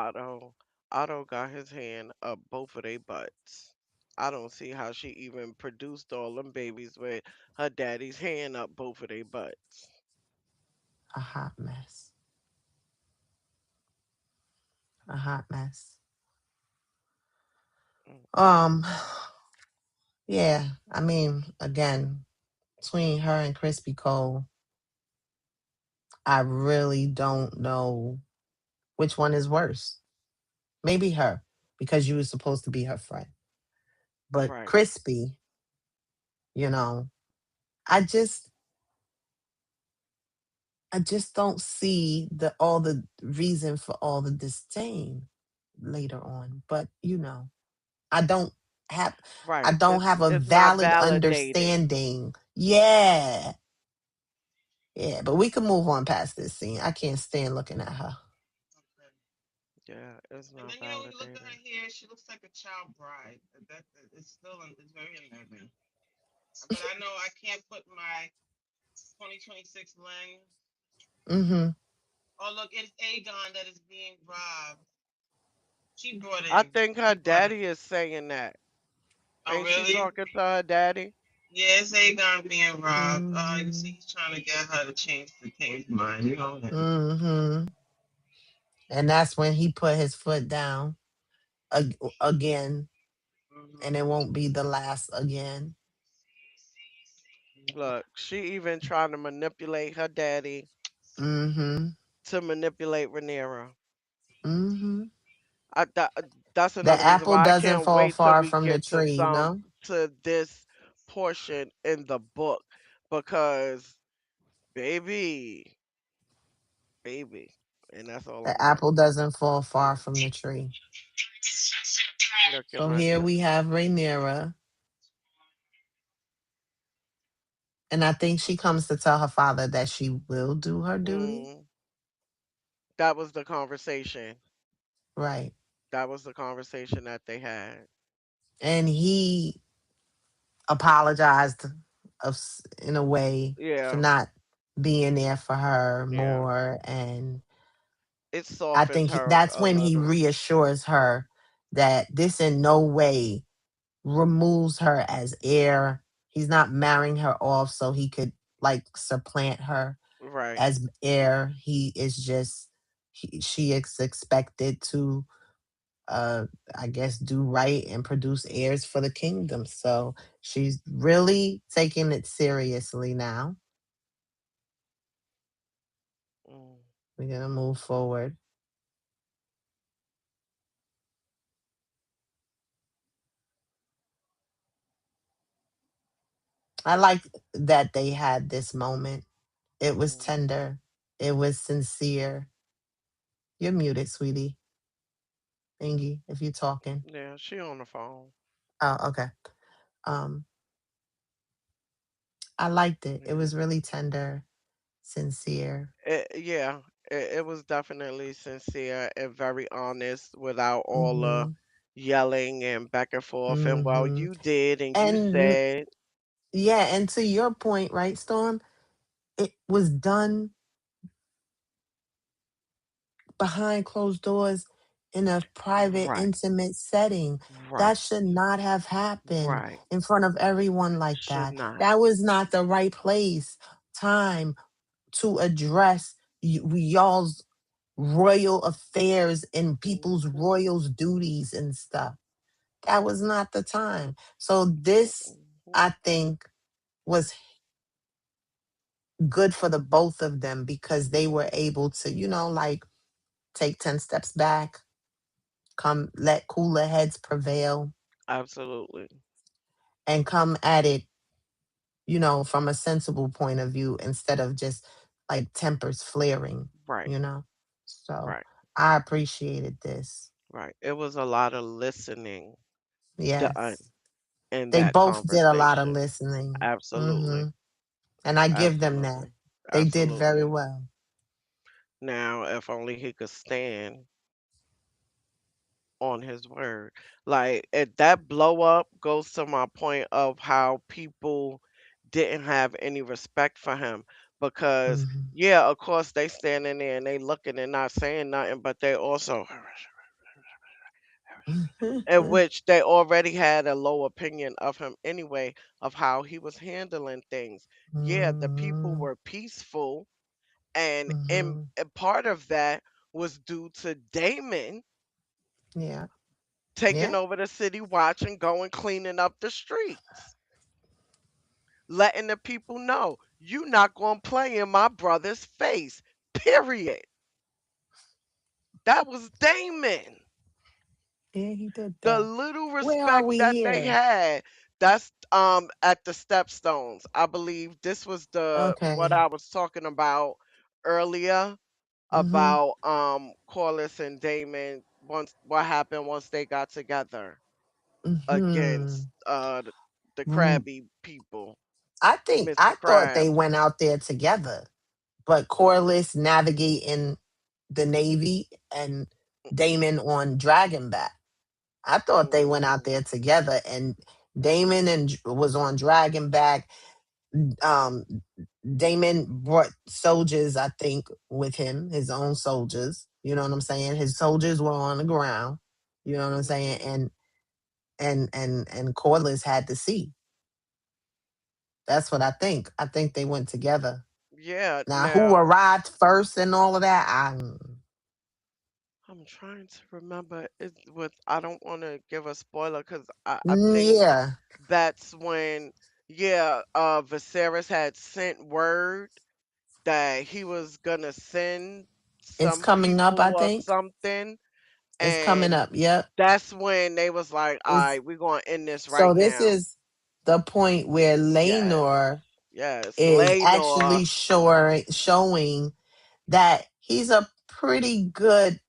Otto got his hand up both of their butts. I don't see how she even produced all them babies with her daddy's hand up both of their butts. A hot mess. A hot mess. Mm-mm. Um, yeah, I mean, again, between her and Crispy Cole, I really don't know which one is worse. Maybe her, because you were supposed to be her friend. But Right, Crispy, you know, I just I just don't see the reason for all the disdain later on. But I don't have I right. don't have a It's not valid validated. understanding. Yeah. Yeah, but we can move on past this scene. I can't stand looking at her. okay. Yeah, it's And not then when you look at validated. her hair, she looks like a child bride. That it's still it's very unnerving. But I know I can't put my 2026 lens. Mm-hmm. Oh look, it's Aegon that is being robbed. She brought I in. think her She brought in. daddy is saying that. Oh Ain't she really? talking to her daddy? Yeah, it's Aegon being robbed. You see, Mm-hmm. he's trying to get her to change the king's mind. You know that. Mm-hmm. And that's when he put his foot down again, and it Hmm. won't be the last again. Look, she even trying to manipulate her daddy Mm-hmm. to manipulate Rhaenyra. Mm-hmm. That, that's The another reason apple why I doesn't can't fall wait till far we from the get tree, no? to this portion in the book because Baby, baby. And that's all The I'm gonna apple doesn't fall say. far from the tree. Look at So my here sister. we have Rhaenyra, and I think she comes to tell her father that she will do her duty. Mm, that was the conversation. Right. That was the conversation that they had. And he apologized in a way for Yeah, not being there for her yeah. more. And It I softened think her that's a when he little. reassures her that this in no way removes her as heir. He's not marrying her off so he could like supplant her Right. as heir. He is just she is expected to uh I guess do right and produce heirs for the kingdom. So she's really taking it seriously now. Mm, We're gonna move forward. I like that they had this moment. It was mm. tender. It was sincere. You're muted, sweetie. Ingy, if you're talking. Yeah, she on the phone. Oh, okay. Um, I liked it. It Yeah. was really tender, sincere. Yeah, it was definitely sincere and very honest without all the Mm-hmm. yelling and back and forth. And well, Mm-hmm. you did and you And said, yeah, and to your point, right, Storm? It was done behind closed doors in a private, right, intimate setting. right, That should not have happened right. in front of everyone like Should that. not. That was not the right place, time to address y'all's royal affairs and people's Mhm, royals' duties and stuff. That was not the time. So this, mhm. I think, was good for the both of them because they were able to, like take 10 steps back, come let cooler heads prevail Absolutely. and come at it, from a sensible point of view instead of just like tempers flaring, Right, you know? So right, I appreciated this. right. It was a lot of listening done Yes. in They that both did a lot of conversation. listening. Absolutely. Hmm. And I give them that. Absolutely. They did very Absolutely. well. Now, if only he could stand on his word. Like that blow up goes to my point of how people didn't have any respect for him because Hmm. yeah, of course they standing there and they looking and not saying nothing, but they also in which they already had a low opinion of him anyway of how he was handling things. Yeah, the people Hmm. were peaceful and Hmm. a part of that was due to Damon Yeah. taking Yeah. over the city watch and going cleaning up the streets, letting the people know you not gonna play in my brother's face. Period. That was Damon. Yeah, he did The that. little Where are respect we that they here? had. That's at the Stepstones. I believe this was the what Okay. I was talking about earlier Hmm. about Corliss and Damon once what happened once they got together against Hmm. the crabby people. Mr. I thought they Krabs. went out there together, but Corliss navigating the Navy and Damon on Dragonback. I thought they went out Mm, there together, and Damon and was on Dragonback. Um, Damon brought soldiers, I think, with him, his own soldiers. You know what I'm saying? His soldiers were on the ground. You know what I'm saying? mhm. And Corliss had the sea. That's what I think. I think they went together. Yeah, Now, who now arrived first and all of that? I'm trying to remember it with I don't want to give a spoiler because I think Yeah, that's when yeah, Viserys had sent word that he was gonna send it's some coming up. I people or think something, it's coming and up. Yep. that's when they was like, all It's right, we're gonna end this so right this now. is the point where Yes, Laenor Yes, is Laynor. actually showing that he's a pretty good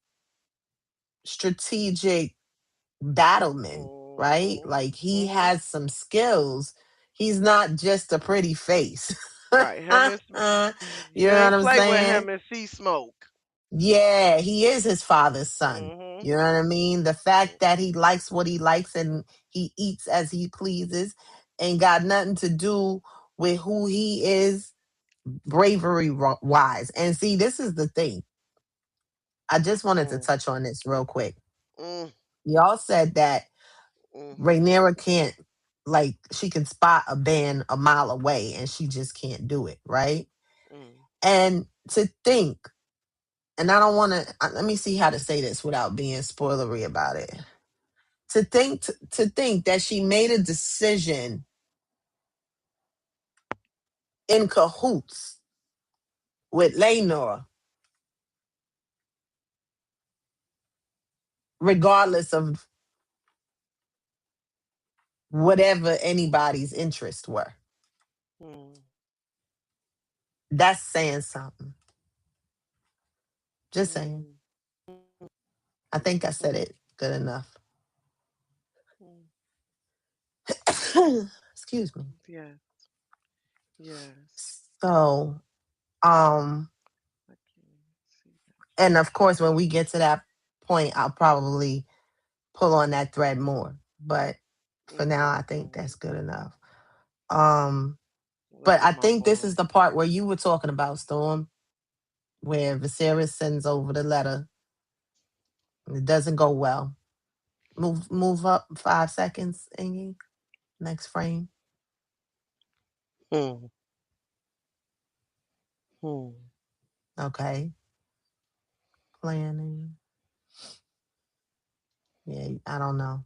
strategic battleman, right? Mhm. Like he Mhm. has some skills. He's not just a pretty face. you Right. know You what ain't I'm play with saying? him and see smoke. Yeah, he is his father's son. Mhm. You know what I mean? The fact that he likes what he likes and he eats as he pleases ain't got nothing to do with who he is bravery wise. And see, this is the thing. I just wanted to Mm. touch on this real quick. Mm. Y'all said that Mm. Rhaenyra can't, like, she can spot a band a mile away and she just can't do it, right? Mm. And to think, and I don't want to, let me see how to say this without being spoilery about it. To think that she made a decision in cahoots with Laenor, regardless of whatever anybody's interests were. Mm. That's saying something. Just saying. Mm. I think I said Mm. it good enough. Mm. Excuse me. Yes. Yes. So, um, I can see and of course, when we get to that point, I'll probably pull on that thread more. But that. for now, I think Mhm. that's good enough. Um, Look but at I my think this boy. is the part where you were talking about, Storm, where Viserys sends over the letter. And it doesn't go well. Move up 5 seconds, Ingy. Next frame. Mm. Mm. Okay. Planning. Yeah, I don't know.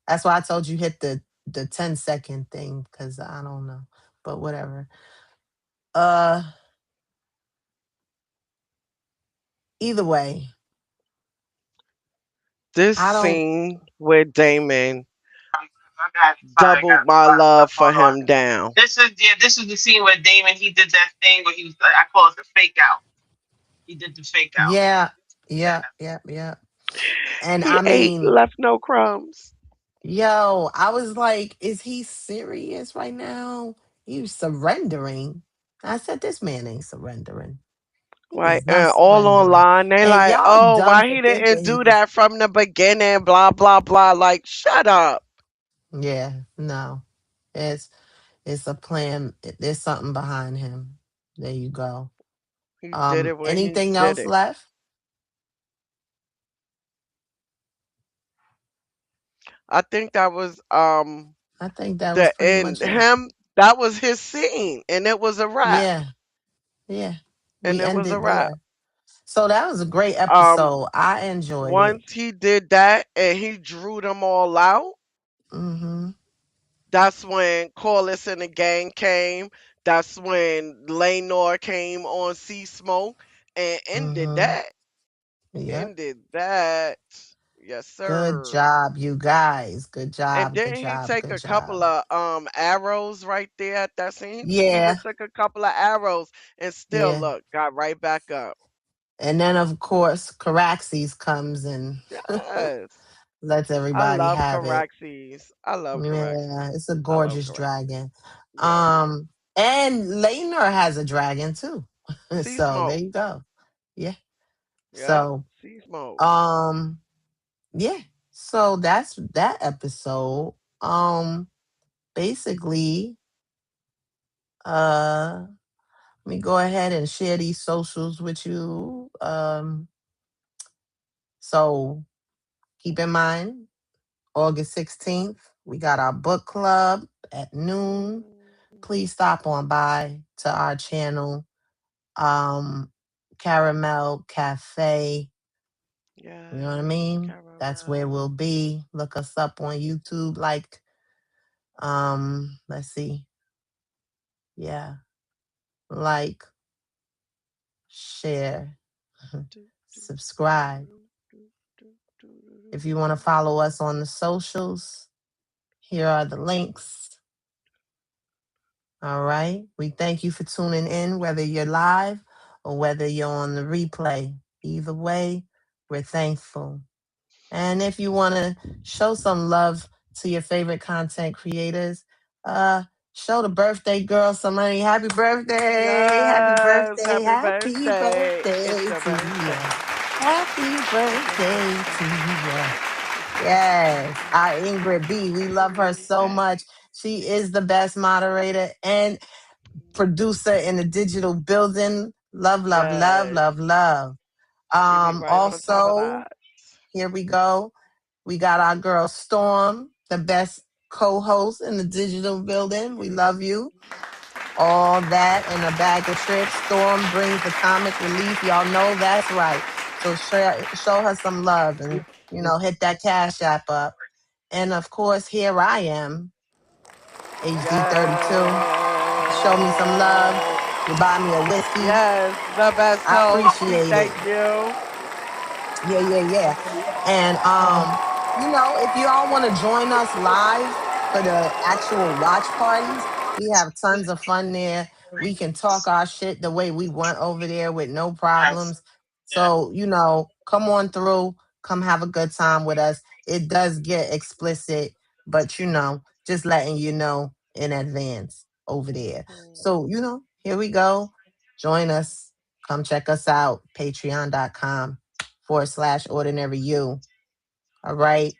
That's why I told you hit the 10-second thing because I don't know. But whatever. Uh Either way, This I don't scene with Damon Sorry, I got doubled my a lot of love stuff for going on. him down. This is the scene where Damon he did that thing where he was like, I call it the fake out. He did the fake out. yeah, Yeah. yeah, yeah, yeah. And He I ate, mean, left no crumbs. yo, I was like, is he serious right now? He surrendering. I said, this man ain't surrendering. He Right, is not and all surrendering. online, they And like, y'all oh, dumb why for he thinking didn't he do was. that from the beginning, blah, blah, blah. Like, shut up. Yeah, no. It's a plan. There's something behind him. There you go. He did it when he Anything did else it. left? I think that was I think that was the pretty end much it. him that was his scene and it was a wrap. Yeah, yeah. And We it was a ended wrap. there. So that was a great Um episode. I enjoyed it. Once he did that and he drew them all out, Mm-hmm. that's when Corliss and the gang came. That's when Laynor came on Sea Smoke and ended Mm-hmm. that. Yep. Ended that. Yes, Good sir. job, you guys. Good And job. Good didn't he job. take Good a couple job. of arrows right there at that scene? He even Yeah. took a couple of arrows and still Yeah. look, got right back up. And then of course Caraxes comes and Yes. lets I everybody love have it. Caraxes. I love Yeah, Caraxes. it's a I love gorgeous Caraxes. dragon. Yes. And Laenor has a dragon too. Sea So there Smoke. you go. Yeah. Yep. So Sea Smoke. um yeah. So that's that episode. Basically, let me go ahead and share these socials with you. So keep in mind, August 16th, we got our book club at noon. Please stop on by to our channel, um, Caramel Cafe. You know what I Yes. mean? That's where we'll Caramel. be. Look us up on YouTube. Like, let's see. Yeah. Like, share, Do, do, do, subscribe. do, do, do, do, If you want to do. follow us on the socials, here are the links. All right. We thank you for tuning in, whether you're live or whether you're on the replay. Either way, we're thankful. And if you want to show some love to your favorite content creators, uh, show the birthday girl some money. Happy birthday! Happy Yes, birthday! happy Happy birthday. It's birthday your to birthday. you! Happy It's your birthday birthday. to you! Yes, our Ingrid B. We love her so much. She is the best moderator and producer in the digital building. Love, love, love, Yes. love, love. You be right on top of Also, that. here we go. We got our girl Storm, the best co-host in the digital building. We love you. All that and a bag of tricks. Storm brings the comic relief. Y'all know that's right. So show her some love and, hit that cash app up. And of course, here I am, HD32. Show me some love. Yes. You buy me a whiskey. Yes. The best I host. We appreciate thank it. you. Yeah, yeah, yeah. And if you all want to join us live for the actual watch parties, we have tons of fun there. We can talk our shit the way we want over there with no Yes. problems. Yeah. So, come on through, come have a good time with us. It does get explicit, but just letting you know in advance over there. Mhm. So, here we go. Join us. Come check us out. Patreon.com/ordinary you. All right.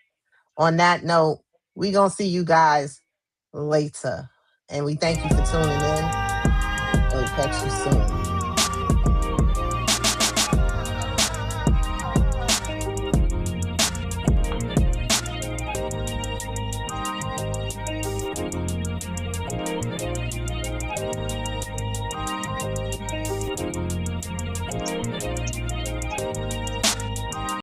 On that note, we gonna see you guys later. And we thank you for tuning in. We'll catch you soon.